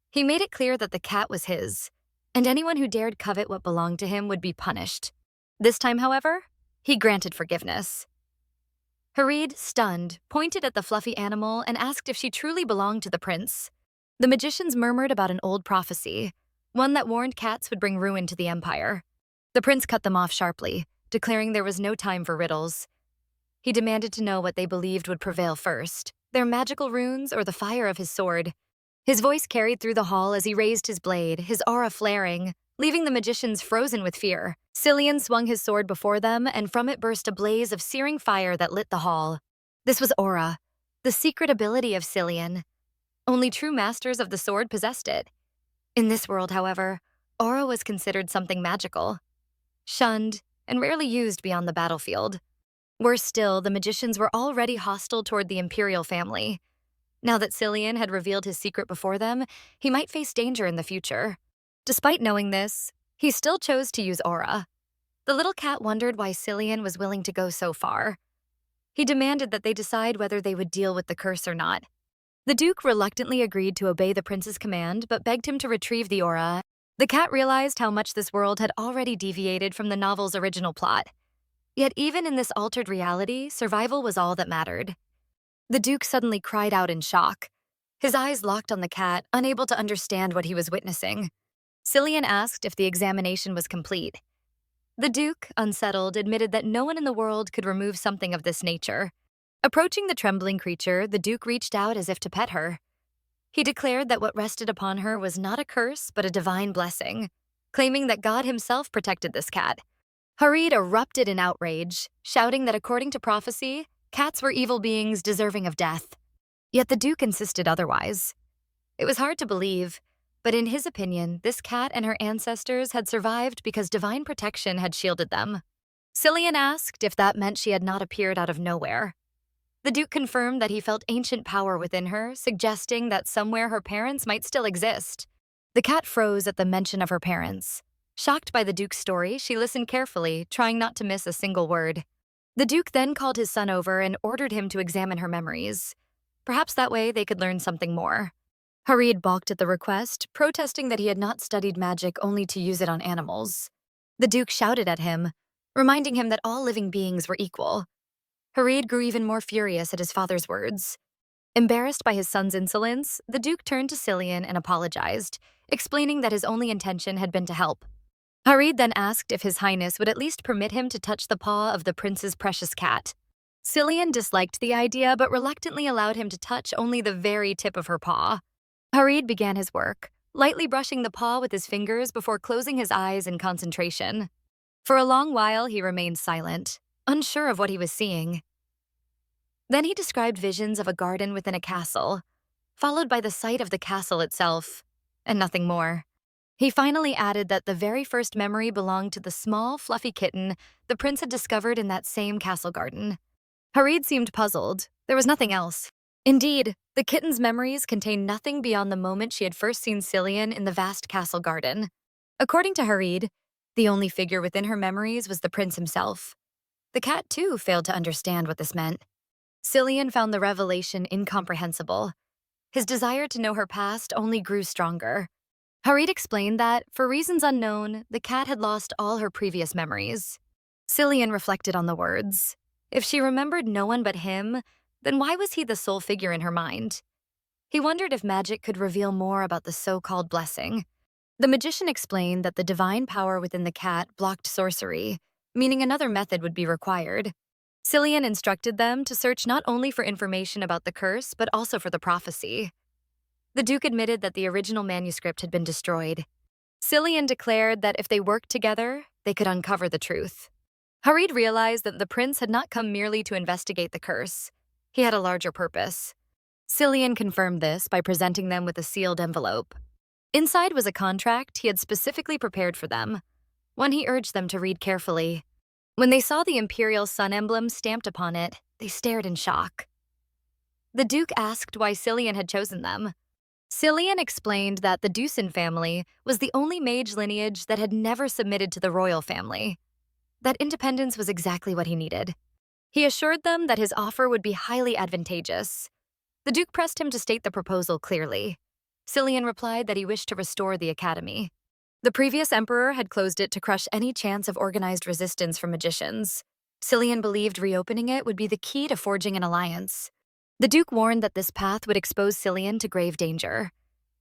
Speaker 1: he made it clear that the cat was his, and anyone who dared covet what belonged to him would be punished. This time, however, he granted forgiveness. Harid, stunned, pointed at the fluffy animal and asked if she truly belonged to the prince. The magicians murmured about an old prophecy, one that warned cats would bring ruin to the empire. The prince cut them off sharply, declaring there was no time for riddles. He demanded to know what they believed would prevail first, their magical runes or the fire of his sword. His voice carried through the hall as he raised his blade, his aura flaring, leaving the magicians frozen with fear. Cillian swung his sword before them, and from it burst a blaze of searing fire that lit the hall. This was aura, the secret ability of Cillian. Only true masters of the sword possessed it. In this world, however, aura was considered something magical, shunned, and rarely used beyond the battlefield. Worse still, the magicians were already hostile toward the imperial family. Now that Cillian had revealed his secret before them, he might face danger in the future. Despite knowing this, he still chose to use aura. The little cat wondered why Cillian was willing to go so far. He demanded that they decide whether they would deal with the curse or not. The Duke reluctantly agreed to obey the prince's command, but begged him to retrieve the aura. The cat realized how much this world had already deviated from the novel's original plot. Yet even in this altered reality, survival was all that mattered. The Duke suddenly cried out in shock. His eyes locked on the cat, unable to understand what he was witnessing. Cillian asked if the examination was complete. The Duke, unsettled, admitted that no one in the world could remove something of this nature. Approaching the trembling creature, the Duke reached out as if to pet her. He declared that what rested upon her was not a curse, but a divine blessing, claiming that God himself protected this cat. Harid erupted in outrage, shouting that according to prophecy, cats were evil beings deserving of death. Yet the Duke insisted otherwise. It was hard to believe, but in his opinion, this cat and her ancestors had survived because divine protection had shielded them. Cillian asked if that meant she had not appeared out of nowhere. The Duke confirmed that he felt ancient power within her, suggesting that somewhere her parents might still exist. The cat froze at the mention of her parents. Shocked by the Duke's story, she listened carefully, trying not to miss a single word. The Duke then called his son over and ordered him to examine her memories. Perhaps that way they could learn something more. Harid balked at the request, protesting that he had not studied magic only to use it on animals. The Duke shouted at him, reminding him that all living beings were equal. Harid grew even more furious at his father's words. Embarrassed by his son's insolence, the Duke turned to Cillian and apologized, explaining that his only intention had been to help. Harid then asked if His Highness would at least permit him to touch the paw of the prince's precious cat. Cillian disliked the idea, but reluctantly allowed him to touch only the very tip of her paw. Harid began his work, lightly brushing the paw with his fingers before closing his eyes in concentration. For a long while, he remained silent, unsure of what he was seeing. Then he described visions of a garden within a castle, followed by the sight of the castle itself, and nothing more. He finally added that the very first memory belonged to the small, fluffy kitten the prince had discovered in that same castle garden. Harid seemed puzzled. There was nothing else. Indeed, the kitten's memories contained nothing beyond the moment she had first seen Cillian in the vast castle garden. According to Harid, the only figure within her memories was the prince himself. The cat, too, failed to understand what this meant. Cillian found the revelation incomprehensible. His desire to know her past only grew stronger. Harid explained that, for reasons unknown, the cat had lost all her previous memories. Cillian reflected on the words. If she remembered no one but him, then why was he the sole figure in her mind? He wondered if magic could reveal more about the so-called blessing. The magician explained that the divine power within the cat blocked sorcery, meaning another method would be required. Cillian instructed them to search not only for information about the curse, but also for the prophecy. The Duke admitted that the original manuscript had been destroyed. Cillian declared that if they worked together, they could uncover the truth. Harid realized that the prince had not come merely to investigate the curse. He had a larger purpose. Cillian confirmed this by presenting them with a sealed envelope. Inside was a contract he had specifically prepared for them, one he urged them to read carefully. When they saw the imperial sun emblem stamped upon it, they stared in shock. The Duke asked why Cillian had chosen them. Cillian explained that the Dusan family was the only mage lineage that had never submitted to the royal family. That independence was exactly what he needed. He assured them that his offer would be highly advantageous. The Duke pressed him to state the proposal clearly. Cillian replied that he wished to restore the academy. The previous emperor had closed it to crush any chance of organized resistance from magicians. Cillian believed reopening it would be the key to forging an alliance. The Duke warned that this path would expose Cillian to grave danger.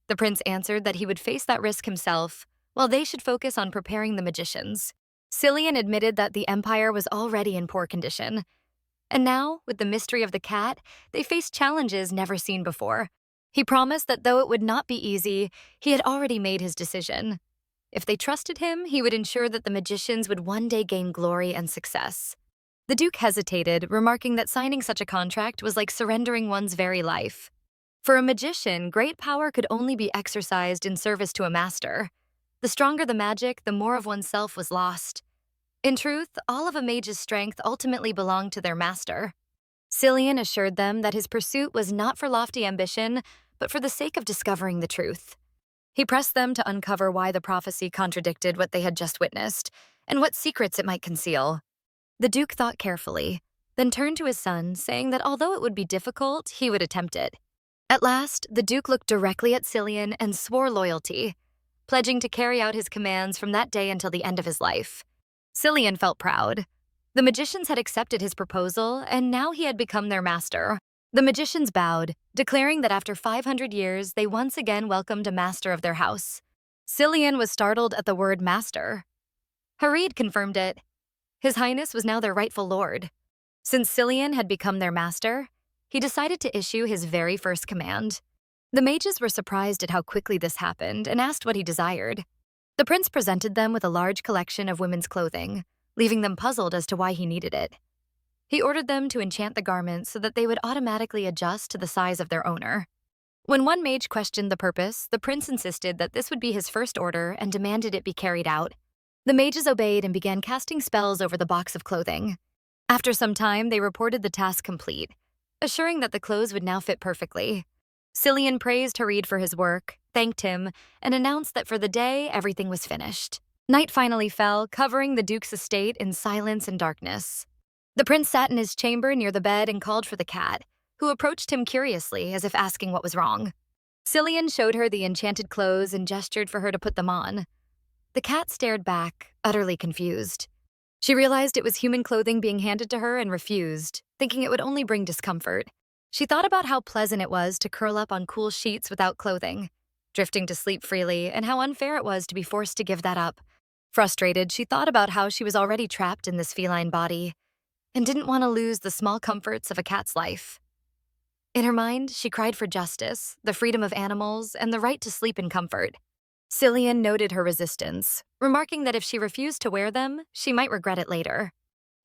Speaker 1: The prince answered that he would face that risk himself, while they should focus on preparing the magicians. Cillian admitted that the empire was already in poor condition. And now, with the mystery of the cat, they faced challenges never seen before. He promised that though it would not be easy, he had already made his decision. If they trusted him, he would ensure that the magicians would one day gain glory and success. The Duke hesitated, remarking that signing such a contract was like surrendering one's very life. For a magician, great power could only be exercised in service to a master. The stronger the magic, the more of oneself was lost. In truth, all of a mage's strength ultimately belonged to their master. Cillian assured them that his pursuit was not for lofty ambition, but for the sake of discovering the truth. He pressed them to uncover why the prophecy contradicted what they had just witnessed, and what secrets it might conceal. The Duke thought carefully, then turned to his son, saying that although it would be difficult, he would attempt it. At last, the Duke looked directly at Cillian and swore loyalty, pledging to carry out his commands from that day until the end of his life. Cillian felt proud. The magicians had accepted his proposal, and now he had become their master. The magicians bowed, declaring that after 500 years, they once again welcomed a master of their house. Cillian was startled at the word master. Harid confirmed it. His Highness was now their rightful lord. Since Cillian had become their master, he decided to issue his very first command. The mages were surprised at how quickly this happened and asked what he desired. The prince presented them with a large collection of women's clothing, leaving them puzzled as to why he needed it. He ordered them to enchant the garments so that they would automatically adjust to the size of their owner. When one mage questioned the purpose, the prince insisted that this would be his first order and demanded it be carried out. The mages obeyed and began casting spells over the box of clothing. After some time, they reported the task complete, assuring that the clothes would now fit perfectly. Cillian praised Harid for his work, thanked him, and announced that for the day, everything was finished. Night finally fell, covering the Duke's estate in silence and darkness. The prince sat in his chamber near the bed and called for the cat, who approached him curiously as if asking what was wrong. Cillian showed her the enchanted clothes and gestured for her to put them on. The cat stared back, utterly confused. She realized it was human clothing being handed to her and refused, thinking it would only bring discomfort. She thought about how pleasant it was to curl up on cool sheets without clothing, drifting to sleep freely, and how unfair it was to be forced to give that up. Frustrated, she thought about how she was already trapped in this feline body and didn't want to lose the small comforts of a cat's life. In her mind, she cried for justice, the freedom of animals, and the right to sleep in comfort. Cillian noted her resistance, remarking that if she refused to wear them, she might regret it later.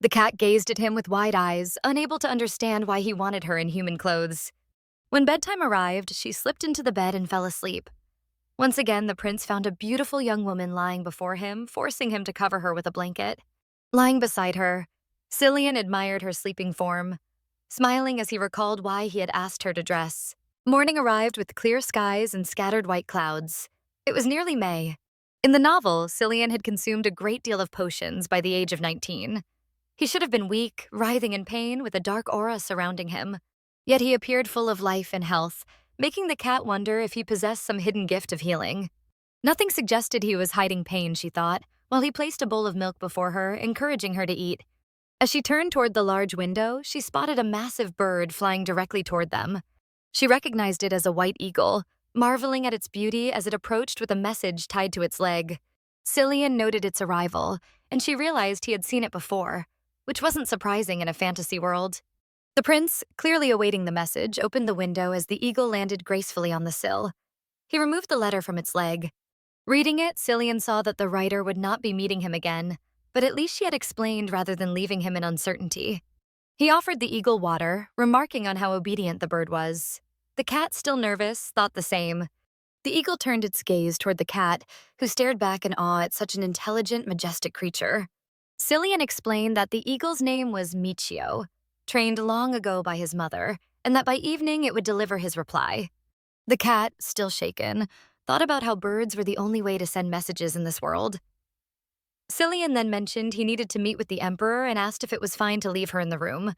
Speaker 1: The cat gazed at him with wide eyes, unable to understand why he wanted her in human clothes. When bedtime arrived, she slipped into the bed and fell asleep. Once again, the prince found a beautiful young woman lying before him, forcing him to cover her with a blanket. Lying beside her, Cillian admired her sleeping form, smiling as he recalled why he had asked her to dress. Morning arrived with clear skies and scattered white clouds. It was nearly May. In the novel, Cillian had consumed a great deal of potions by the age of 19. He should have been weak, writhing in pain, with a dark aura surrounding him. Yet he appeared full of life and health, making the cat wonder if he possessed some hidden gift of healing. Nothing suggested he was hiding pain, she thought, while he placed a bowl of milk before her, encouraging her to eat. As she turned toward the large window, she spotted a massive bird flying directly toward them. She recognized it as a white eagle, marveling at its beauty as it approached with a message tied to its leg. Cillian noted its arrival, and she realized he had seen it before, which wasn't surprising in a fantasy world. The prince, clearly awaiting the message, opened the window as the eagle landed gracefully on the sill. He removed the letter from its leg. Reading it, Cillian saw that the writer would not be meeting him again, but at least she had explained rather than leaving him in uncertainty. He offered the eagle water, remarking on how obedient the bird was. The cat, still nervous, thought the same. The eagle turned its gaze toward the cat, who stared back in awe at such an intelligent, majestic creature. Cillian explained that the eagle's name was Michio, trained long ago by his mother, and that by evening it would deliver his reply. The cat, still shaken, thought about how birds were the only way to send messages in this world. Cillian then mentioned he needed to meet with the emperor and asked if it was fine to leave her in the room.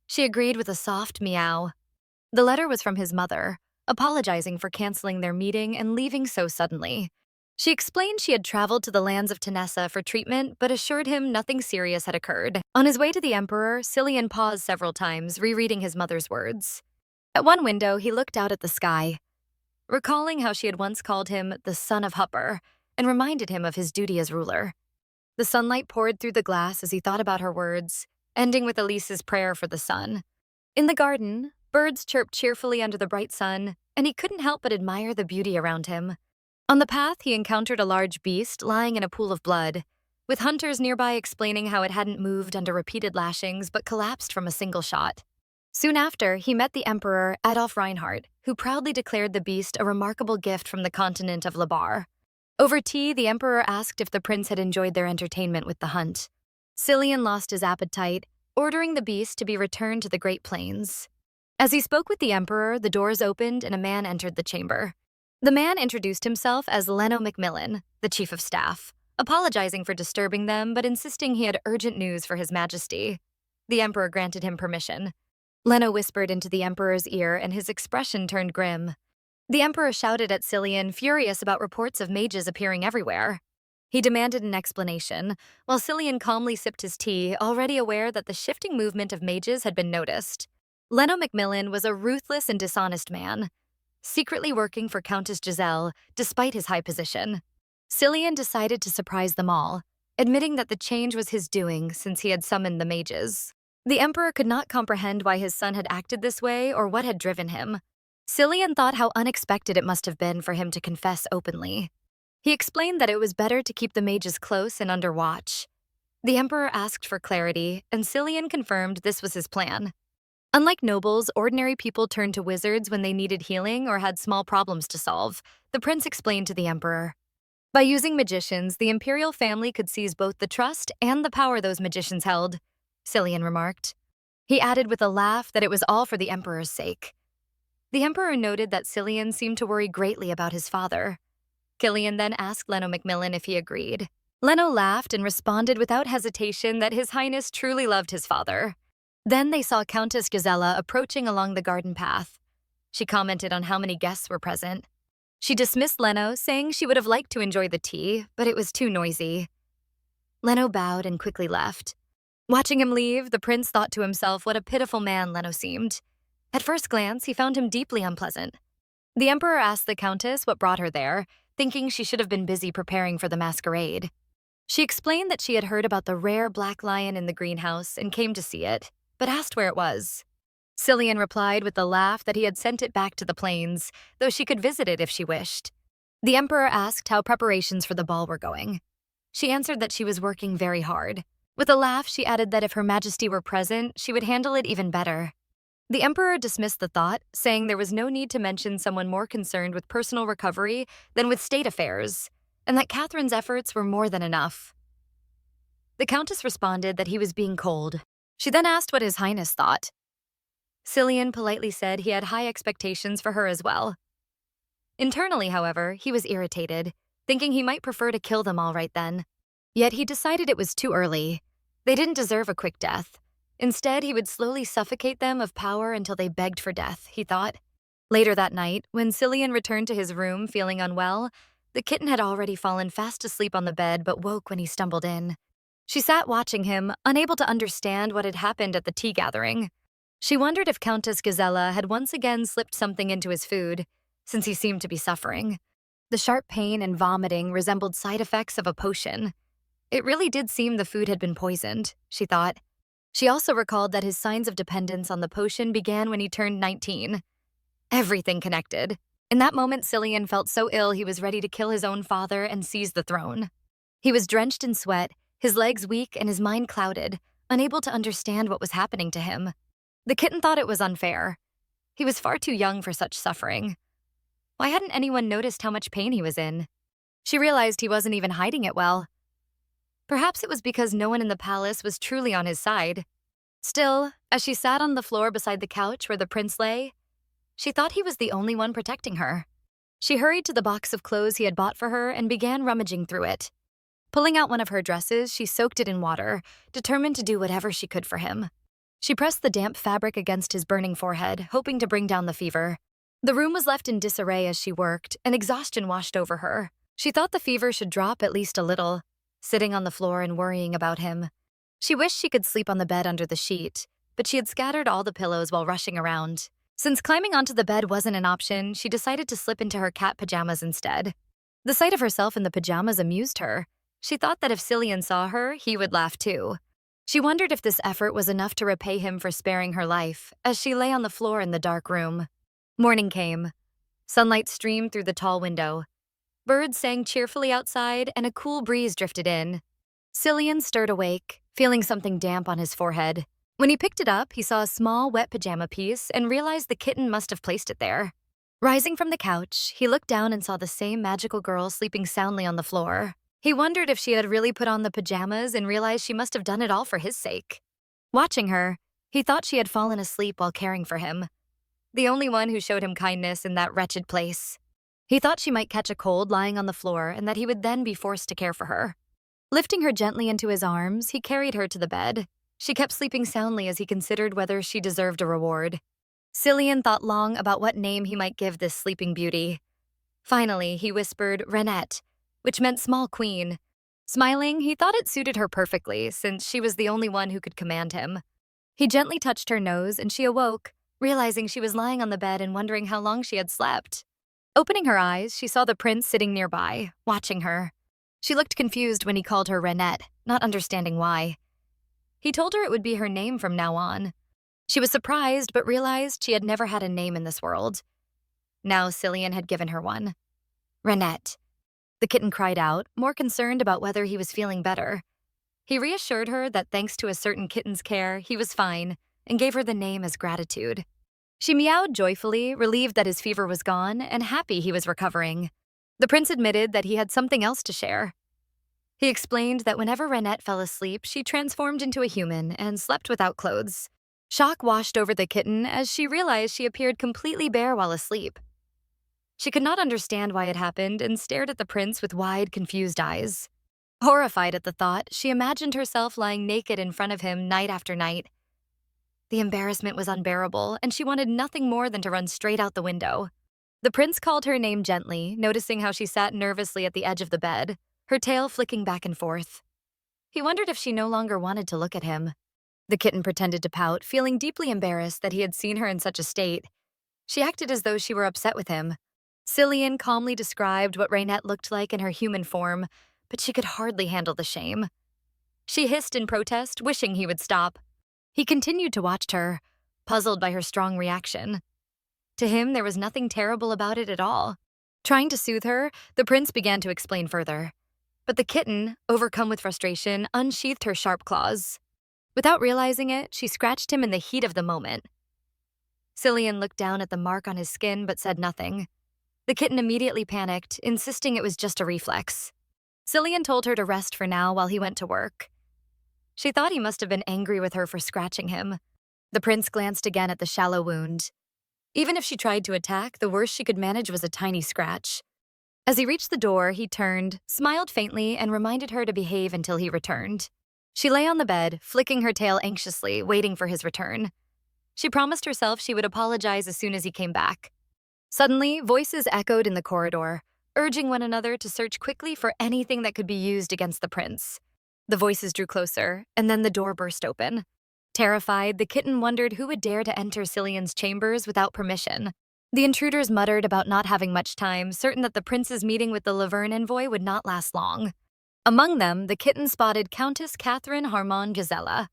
Speaker 1: She agreed with a soft meow. The letter was from his mother, apologizing for canceling their meeting and leaving so suddenly. She explained she had traveled to the lands of Tanessa for treatment, but assured him nothing serious had occurred. On his way to the emperor, Cillian paused several times, rereading his mother's words. At one window, he looked out at the sky, recalling how she had once called him the son of Hupper and reminded him of his duty as ruler. The sunlight poured through the glass as he thought about her words, ending with Elise's prayer for the sun. In the garden, birds chirped cheerfully under the bright sun, and he couldn't help but admire the beauty around him. On the path, he encountered a large beast lying in a pool of blood, with hunters nearby explaining how it hadn't moved under repeated lashings but collapsed from a single shot. Soon after, he met the Emperor Adolf Reinhardt, who proudly declared the beast a remarkable gift from the continent of Labar. Over tea, the Emperor asked if the prince had enjoyed their entertainment with the hunt. Cillian lost his appetite, ordering the beast to be returned to the Great Plains. As he spoke with the Emperor, the doors opened and a man entered the chamber. The man introduced himself as Leno Macmillan, the Chief of Staff, apologizing for disturbing them but insisting he had urgent news for His Majesty. The Emperor granted him permission. Leno whispered into the Emperor's ear and his expression turned grim. The Emperor shouted at Cillian, furious about reports of mages appearing everywhere. He demanded an explanation, while Cillian calmly sipped his tea, already aware that the shifting movement of mages had been noticed. Leno Macmillan was a ruthless and dishonest man, secretly working for Countess Giselle despite his high position. Cillian decided to surprise them all, admitting that the change was his doing since he had summoned the mages. The Emperor could not comprehend why his son had acted this way or what had driven him. Cillian thought how unexpected it must have been for him to confess openly. He explained that it was better to keep the mages close and under watch. The Emperor asked for clarity, and Cillian confirmed this was his plan. Unlike nobles, ordinary people turned to wizards when they needed healing or had small problems to solve, the prince explained to the Emperor. By using magicians, the imperial family could seize both the trust and the power those magicians held, Cillian remarked. He added with a laugh that it was all for the Emperor's sake. The Emperor noted that Cillian seemed to worry greatly about his father. Cillian then asked Leno Macmillan if he agreed. Leno laughed and responded without hesitation that His Highness truly loved his father. Then they saw Countess Gisela approaching along the garden path. She commented on how many guests were present. She dismissed Leno, saying she would have liked to enjoy the tea, but it was too noisy. Leno bowed and quickly left. Watching him leave, the prince thought to himself what a pitiful man Leno seemed. At first glance, he found him deeply unpleasant. The Emperor asked the Countess what brought her there, thinking she should have been busy preparing for the masquerade. She explained that she had heard about the rare black lion in the greenhouse and came to see it, but asked where it was. Cillian replied with a laugh that he had sent it back to the plains, though she could visit it if she wished. The Emperor asked how preparations for the ball were going. She answered that she was working very hard. With a laugh, she added that if Her Majesty were present, she would handle it even better. The Emperor dismissed the thought, saying there was no need to mention someone more concerned with personal recovery than with state affairs, and that Catherine's efforts were more than enough. The Countess responded that he was being cold. She then asked what His Highness thought. Cillian politely said he had high expectations for her as well. Internally, however, he was irritated, thinking he might prefer to kill them all right then. Yet he decided it was too early. They didn't deserve a quick death. Instead, he would slowly suffocate them of power until they begged for death, he thought. Later that night, when Cillian returned to his room feeling unwell, the kitten had already fallen fast asleep on the bed but woke when he stumbled in. She sat watching him, unable to understand what had happened at the tea gathering. She wondered if Countess Gisela had once again slipped something into his food, since he seemed to be suffering. The sharp pain and vomiting resembled side effects of a potion. It really did seem the food had been poisoned, she thought. She also recalled that his signs of dependence on the potion began when he turned 19. Everything connected. In that moment, Cillian felt so ill he was ready to kill his own father and seize the throne. He was drenched in sweat, his legs weak and his mind clouded, unable to understand what was happening to him. The kitten thought it was unfair. He was far too young for such suffering. Why hadn't anyone noticed how much pain he was in? She realized he wasn't even hiding it well. Perhaps it was because no one in the palace was truly on his side. Still, as she sat on the floor beside the couch where the prince lay, she thought he was the only one protecting her. She hurried to the box of clothes he had bought for her and began rummaging through it. Pulling out one of her dresses, she soaked it in water, determined to do whatever she could for him. She pressed the damp fabric against his burning forehead, hoping to bring down the fever. The room was left in disarray as she worked, and exhaustion washed over her. She thought the fever should drop at least a little, sitting on the floor and worrying about him. She wished she could sleep on the bed under the sheet, but she had scattered all the pillows while rushing around. Since climbing onto the bed wasn't an option, she decided to slip into her cat pajamas instead. The sight of herself in the pajamas amused her. She thought that if Cillian saw her, he would laugh too. She wondered if this effort was enough to repay him for sparing her life, as she lay on the floor in the dark room. Morning came. Sunlight streamed through the tall window. Birds sang cheerfully outside, and a cool breeze drifted in. Cillian stirred awake, feeling something damp on his forehead. When he picked it up, he saw a small, wet pajama piece and realized the kitten must have placed it there. Rising from the couch, he looked down and saw the same magical girl sleeping soundly on the floor. He wondered if she had really put on the pajamas and realized she must have done it all for his sake. Watching her, he thought she had fallen asleep while caring for him, the only one who showed him kindness in that wretched place. He thought she might catch a cold lying on the floor and that he would then be forced to care for her. Lifting her gently into his arms, he carried her to the bed. She kept sleeping soundly as he considered whether she deserved a reward. Cillian thought long about what name he might give this sleeping beauty. Finally, he whispered Renette, which meant small queen. Smiling, he thought it suited her perfectly, since she was the only one who could command him. He gently touched her nose, and she awoke, realizing she was lying on the bed and wondering how long she had slept. Opening her eyes, she saw the prince sitting nearby, watching her. She looked confused when he called her Renette, not understanding why. He told her it would be her name from now on. She was surprised, but realized she had never had a name in this world. Now Cillian had given her one. Renette. The kitten cried out, more concerned about whether he was feeling better. He reassured her that thanks to a certain kitten's care, he was fine, and gave her the name as gratitude. She meowed joyfully, relieved that his fever was gone, and happy he was recovering. The prince admitted that he had something else to share. He explained that whenever Renette fell asleep, she transformed into a human and slept without clothes. Shock washed over the kitten as she realized she appeared completely bare while asleep. She could not understand why it happened and stared at the prince with wide, confused eyes. Horrified at the thought, she imagined herself lying naked in front of him night after night. The embarrassment was unbearable, and she wanted nothing more than to run straight out the window. The prince called her name gently, noticing how she sat nervously at the edge of the bed, her tail flicking back and forth. He wondered if she no longer wanted to look at him. The kitten pretended to pout, feeling deeply embarrassed that he had seen her in such a state. She acted as though she were upset with him. Cillian calmly described what Renette looked like in her human form, but she could hardly handle the shame. She hissed in protest, wishing he would stop. He continued to watch her, puzzled by her strong reaction. To him, there was nothing terrible about it at all. Trying to soothe her, the prince began to explain further. But the kitten, overcome with frustration, unsheathed her sharp claws. Without realizing it, she scratched him in the heat of the moment. Cillian looked down at the mark on his skin but said nothing. The kitten immediately panicked, insisting it was just a reflex. Cillian told her to rest for now while he went to work. She thought he must have been angry with her for scratching him. The prince glanced again at the shallow wound. Even if she tried to attack, the worst she could manage was a tiny scratch. As he reached the door, he turned, smiled faintly, and reminded her to behave until he returned. She lay on the bed, flicking her tail anxiously, waiting for his return. She promised herself she would apologize as soon as he came back. Suddenly, voices echoed in the corridor, urging one another to search quickly for anything that could be used against the prince. The voices drew closer, and then the door burst open. Terrified, the kitten wondered who would dare to enter Cillian's chambers without permission. The intruders muttered about not having much time, certain that the prince's meeting with the Laverne envoy would not last long. Among them, the kitten spotted Countess Catherine Harmon Gisela.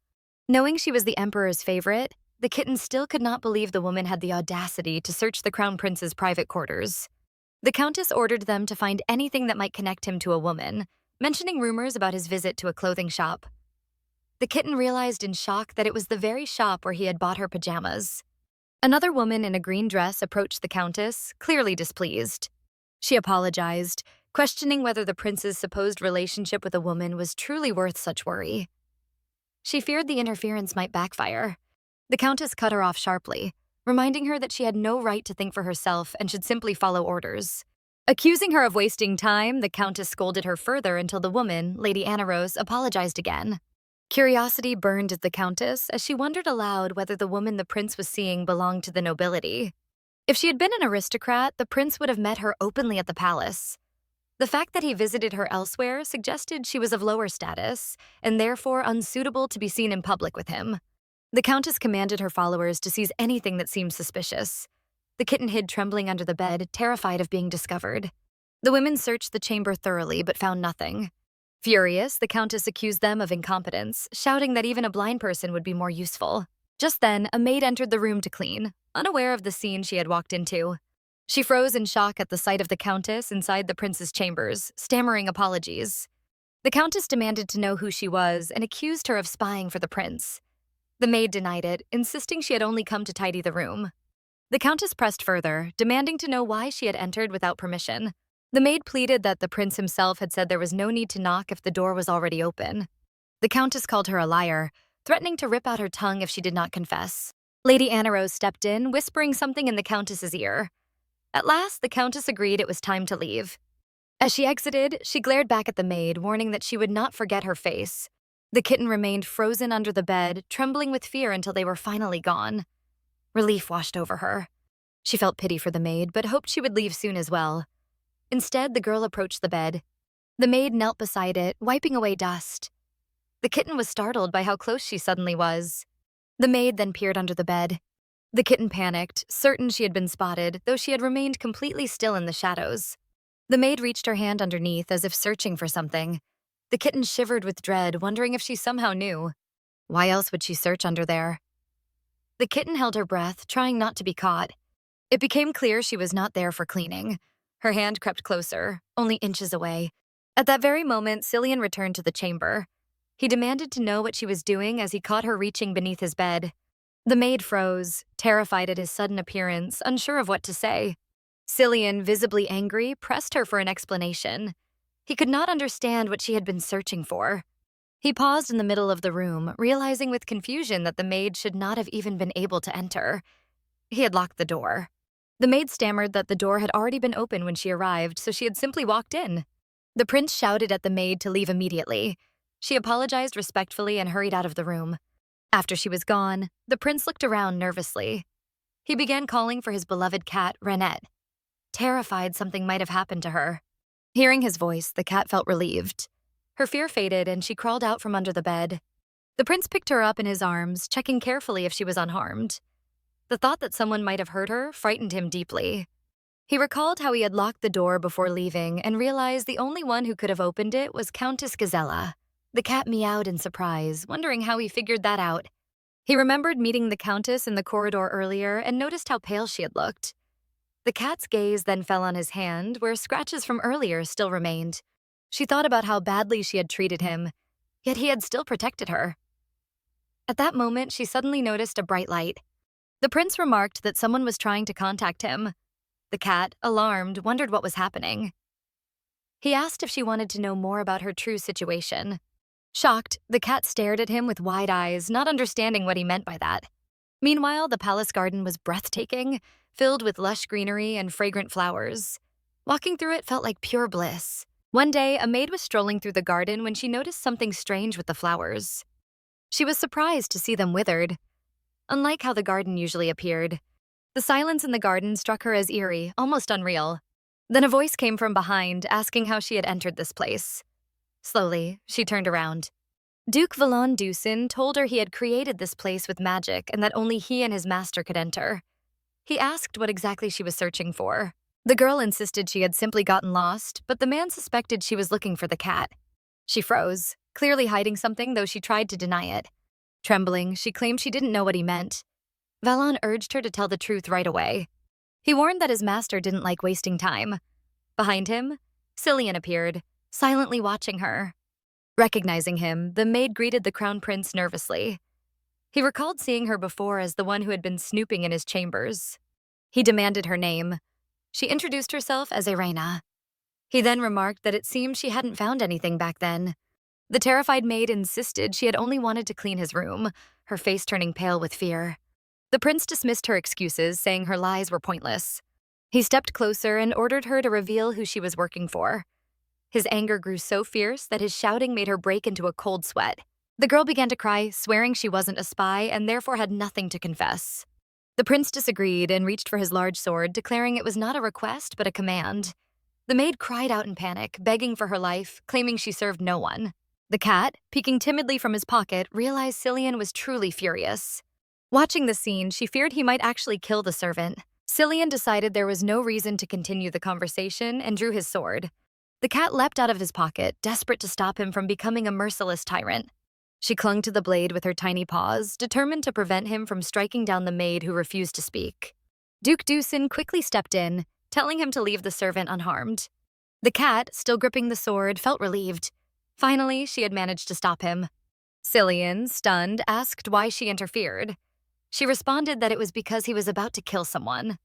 Speaker 1: Knowing she was the emperor's favorite, the kitten still could not believe the woman had the audacity to search the crown prince's private quarters. The countess ordered them to find anything that might connect him to a woman, mentioning rumors about his visit to a clothing shop. The kitten realized in shock that it was the very shop where he had bought her pajamas. Another woman in a green dress approached the countess, clearly displeased. She apologized, questioning whether the prince's supposed relationship with a woman was truly worth such worry. She feared the interference might backfire. The countess cut her off sharply, reminding her that she had no right to think for herself and should simply follow orders. Accusing her of wasting time, the countess scolded her further until the woman, Lady Anna Rose, apologized again. Curiosity burned at the countess as she wondered aloud whether the woman the prince was seeing belonged to the nobility. If she had been an aristocrat, the prince would have met her openly at the palace. The fact that he visited her elsewhere suggested she was of lower status and therefore unsuitable to be seen in public with him. The countess commanded her followers to seize anything that seemed suspicious. The kitten hid trembling under the bed, terrified of being discovered. The women searched the chamber thoroughly but found nothing. Furious, the Countess accused them of incompetence, shouting that even a blind person would be more useful. Just then, a maid entered the room to clean, unaware of the scene she had walked into. She froze in shock at the sight of the Countess inside the prince's chambers, stammering apologies. The Countess demanded to know who she was and accused her of spying for the prince. The maid denied it, insisting she had only come to tidy the room. The Countess pressed further, demanding to know why she had entered without permission. The maid pleaded that the prince himself had said there was no need to knock if the door was already open. The Countess called her a liar, threatening to rip out her tongue if she did not confess. Lady Anna Rose stepped in, whispering something in the Countess's ear. At last, the Countess agreed it was time to leave. As she exited, she glared back at the maid, warning that she would not forget her face. The kitten remained frozen under the bed, trembling with fear until they were finally gone. Relief washed over her. She felt pity for the maid, but hoped she would leave soon as well. Instead, the girl approached the bed. The maid knelt beside it, wiping away dust. The kitten was startled by how close she suddenly was. The maid then peered under the bed. The kitten panicked, certain she had been spotted, though she had remained completely still in the shadows. The maid reached her hand underneath as if searching for something. The kitten shivered with dread, wondering if she somehow knew. Why else would she search under there? The kitten held her breath, trying not to be caught. It became clear she was not there for cleaning. Her hand crept closer, only inches away. At that very moment, Cillian returned to the chamber. He demanded to know what she was doing as he caught her reaching beneath his bed. The maid froze, terrified at his sudden appearance, unsure of what to say. Cillian, visibly angry, pressed her for an explanation. He could not understand what she had been searching for. He paused in the middle of the room, realizing with confusion that the maid should not have even been able to enter. He had locked the door. The maid stammered that the door had already been open when she arrived, so she had simply walked in. The prince shouted at the maid to leave immediately. She apologized respectfully and hurried out of the room. After she was gone, the prince looked around nervously. He began calling for his beloved cat, Renette, terrified something might have happened to her. Hearing his voice, the cat felt relieved. Her fear faded and she crawled out from under the bed. The prince picked her up in his arms, checking carefully if she was unharmed. The thought that someone might have hurt her frightened him deeply. He recalled how he had locked the door before leaving and realized the only one who could have opened it was Countess Gazella. The cat meowed in surprise, wondering how he figured that out. He remembered meeting the Countess in the corridor earlier and noticed how pale she had looked. The cat's gaze then fell on his hand, where scratches from earlier still remained. She thought about how badly she had treated him, yet he had still protected her. At that moment, she suddenly noticed a bright light. The prince remarked that someone was trying to contact him. The cat, alarmed, wondered what was happening. He asked if she wanted to know more about her true situation. Shocked, the cat stared at him with wide eyes, not understanding what he meant by that. Meanwhile, the palace garden was breathtaking, filled with lush greenery and fragrant flowers. Walking through it felt like pure bliss. One day, a maid was strolling through the garden when she noticed something strange with the flowers. She was surprised to see them withered. Unlike how the garden usually appeared, the silence in the garden struck her as eerie, almost unreal. Then a voice came from behind, asking how she had entered this place. Slowly, she turned around. Duke Valon Dusin told her he had created this place with magic and that only he and his master could enter. He asked what exactly she was searching for. The girl insisted she had simply gotten lost, but the man suspected she was looking for the cat. She froze, clearly hiding something, though she tried to deny it. Trembling, she claimed she didn't know what he meant. Valon urged her to tell the truth right away. He warned that his master didn't like wasting time. Behind him, Cillian appeared, silently watching her. Recognizing him, the maid greeted the crown prince nervously. He recalled seeing her before as the one who had been snooping in his chambers. He demanded her name. She introduced herself as Irena. He then remarked that it seemed she hadn't found anything back then. The terrified maid insisted she had only wanted to clean his room, her face turning pale with fear. The prince dismissed her excuses, saying her lies were pointless. He stepped closer and ordered her to reveal who she was working for. His anger grew so fierce that his shouting made her break into a cold sweat. The girl began to cry, swearing she wasn't a spy and therefore had nothing to confess. The prince disagreed and reached for his large sword, declaring it was not a request but a command. The maid cried out in panic, begging for her life, claiming she served no one. The cat, peeking timidly from his pocket, realized Cillian was truly furious. Watching the scene, she feared he might actually kill the servant. Cillian decided there was no reason to continue the conversation and drew his sword. The cat leapt out of his pocket, desperate to stop him from becoming a merciless tyrant. She clung to the blade with her tiny paws, determined to prevent him from striking down the maid who refused to speak. Duke Deucin quickly stepped in, telling him to leave the servant unharmed. The cat, still gripping the sword, felt relieved. Finally, she had managed to stop him. Cillian, stunned, asked why she interfered. She responded that it was because he was about to kill someone.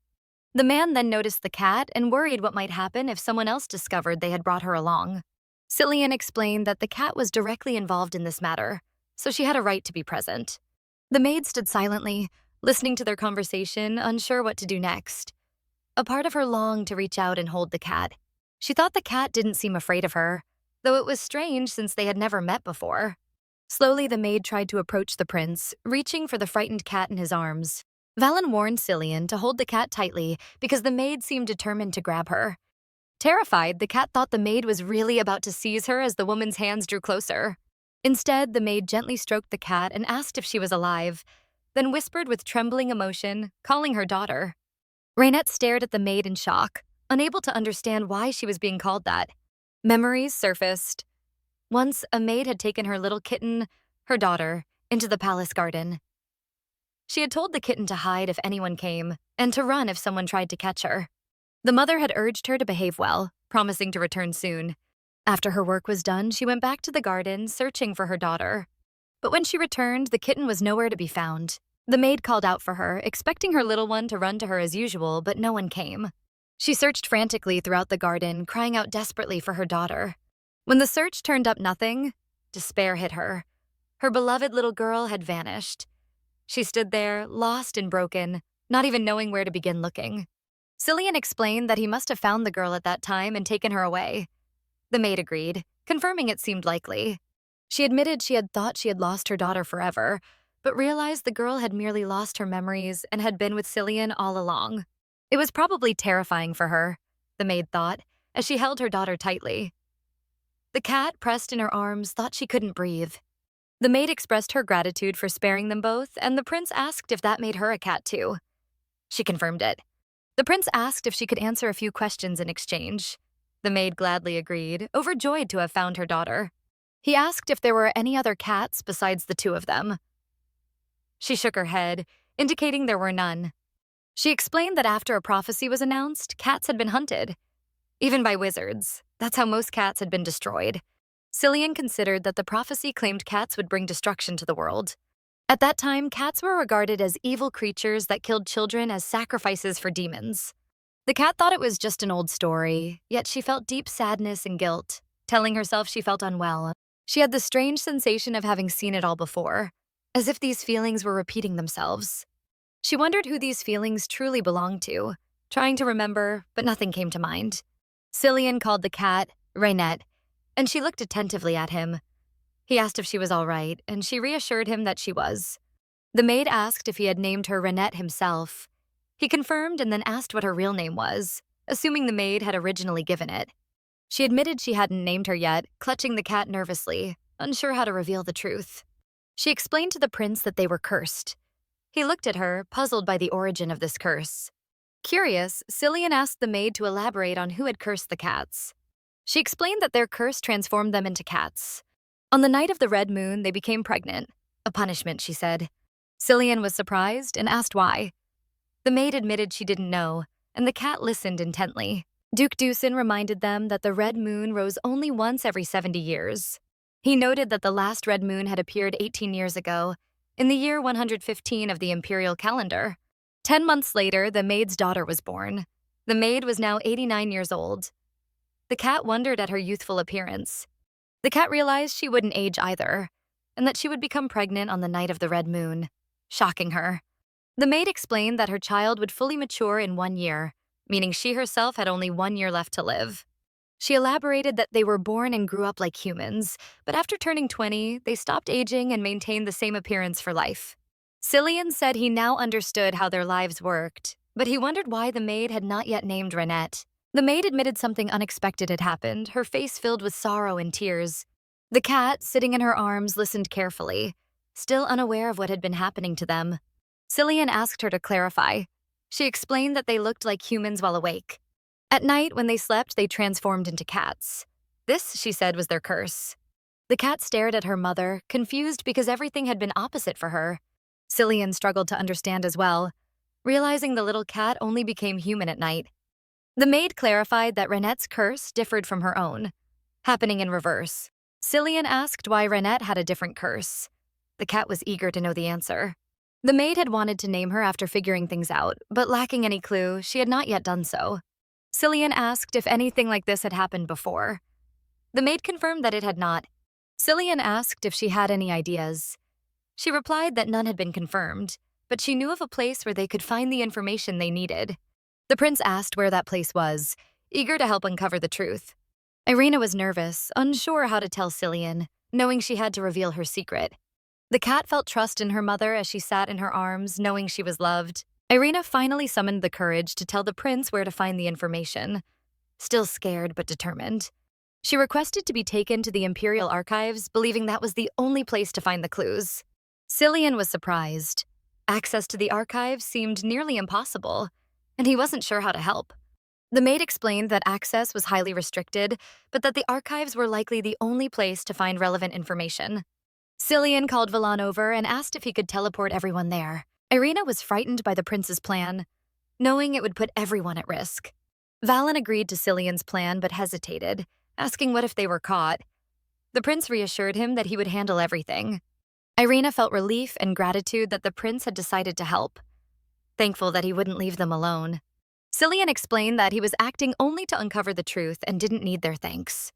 Speaker 1: The man then noticed the cat and worried what might happen if someone else discovered they had brought her along. Cillian explained that the cat was directly involved in this matter, so she had a right to be present. The maid stood silently, listening to their conversation, unsure what to do next. A part of her longed to reach out and hold the cat. She thought the cat didn't seem afraid of her, though it was strange since they had never met before. Slowly, the maid tried to approach the prince, reaching for the frightened cat in his arms. Valen warned Cillian to hold the cat tightly because the maid seemed determined to grab her. Terrified, the cat thought the maid was really about to seize her as the woman's hands drew closer. Instead, the maid gently stroked the cat and asked if she was alive, then whispered with trembling emotion, calling her daughter. Raynette stared at the maid in shock, unable to understand why she was being called that. Memories surfaced. Once, a maid had taken her little kitten, her daughter, into the palace garden. She had told the kitten to hide if anyone came, and to run if someone tried to catch her. The mother had urged her to behave well, promising to return soon. After her work was done, she went back to the garden, searching for her daughter. But when she returned, the kitten was nowhere to be found. The maid called out for her, expecting her little one to run to her as usual, but no one came. She searched frantically throughout the garden, crying out desperately for her daughter. When the search turned up nothing, despair hit her. Her beloved little girl had vanished. She stood there, lost and broken, not even knowing where to begin looking. Cillian explained that he must have found the girl at that time and taken her away. The maid agreed, confirming it seemed likely. She admitted she had thought she had lost her daughter forever, but realized the girl had merely lost her memories and had been with Cillian all along. It was probably terrifying for her, the maid thought, as she held her daughter tightly. The cat, pressed in her arms, thought she couldn't breathe. The maid expressed her gratitude for sparing them both, and the prince asked if that made her a cat too. She confirmed it. The prince asked if she could answer a few questions in exchange. The maid gladly agreed, overjoyed to have found her daughter. He asked if there were any other cats besides the two of them. She shook her head, indicating there were none. She explained that after a prophecy was announced, cats had been hunted. Even by wizards. That's how most cats had been destroyed. Cillian considered that the prophecy claimed cats would bring destruction to the world. At that time, cats were regarded as evil creatures that killed children as sacrifices for demons. The cat thought it was just an old story, yet she felt deep sadness and guilt, telling herself she felt unwell. She had the strange sensation of having seen it all before, as if these feelings were repeating themselves. She wondered who these feelings truly belonged to, trying to remember, but nothing came to mind. Cillian called the cat Raynette, and she looked attentively at him. He asked if she was all right, and she reassured him that she was. The maid asked if he had named her Raynette himself. He confirmed and then asked what her real name was, assuming the maid had originally given it. She admitted she hadn't named her yet, clutching the cat nervously, unsure how to reveal the truth. She explained to the prince that they were cursed. He looked at her, puzzled by the origin of this curse. Curious, Cillian asked the maid to elaborate on who had cursed the cats. She explained that their curse transformed them into cats. On the night of the red moon, they became pregnant. A punishment, she said. Cillian was surprised and asked why. The maid admitted she didn't know, and the cat listened intently. Duke Deucin reminded them that the red moon rose only once every 70 years. He noted that the last red moon had appeared 18 years ago, in the year 115 of the imperial calendar. 10 months later, the maid's daughter was born. The maid was now 89 years old. The cat wondered at her youthful appearance. The cat realized she wouldn't age either, and that she would become pregnant on the night of the red moon, shocking her. The maid explained that her child would fully mature in 1 year, meaning she herself had only 1 year left to live. She elaborated that they were born and grew up like humans, but after turning 20, they stopped aging and maintained the same appearance for life. Cillian said he now understood how their lives worked, but he wondered why the maid had not yet named Raynette. The maid admitted something unexpected had happened, her face filled with sorrow and tears. The cat, sitting in her arms, listened carefully, still unaware of what had been happening to them. Cillian asked her to clarify. She explained that they looked like humans while awake. At night, when they slept, they transformed into cats. This, she said, was their curse. The cat stared at her mother, confused because everything had been opposite for her. Cillian struggled to understand as well, realizing the little cat only became human at night. The maid clarified that Renette's curse differed from her own, happening in reverse. Cillian asked why Renette had a different curse. The cat was eager to know the answer. The maid had wanted to name her after figuring things out, but lacking any clue, she had not yet done so. Cillian asked if anything like this had happened before. The maid confirmed that it had not. Cillian asked if she had any ideas. She replied that none had been confirmed, but she knew of a place where they could find the information they needed. The prince asked where that place was, eager to help uncover the truth. Irina was nervous, unsure how to tell Cillian, knowing she had to reveal her secret. The cat felt trust in her mother as she sat in her arms, knowing she was loved. Irina finally summoned the courage to tell the prince where to find the information. Still scared but determined. She requested to be taken to the Imperial Archives, believing that was the only place to find the clues. Cillian was surprised. Access to the archives seemed nearly impossible, and he wasn't sure how to help. The maid explained that access was highly restricted, but that the archives were likely the only place to find relevant information. Cillian called Valan over and asked if he could teleport everyone there. Irina was frightened by the prince's plan, knowing it would put everyone at risk. Valan agreed to Cillian's plan but hesitated, asking what if they were caught. The prince reassured him that he would handle everything. Irina felt relief and gratitude that the prince had decided to help, thankful that he wouldn't leave them alone. Cillian explained that he was acting only to uncover the truth and didn't need their thanks.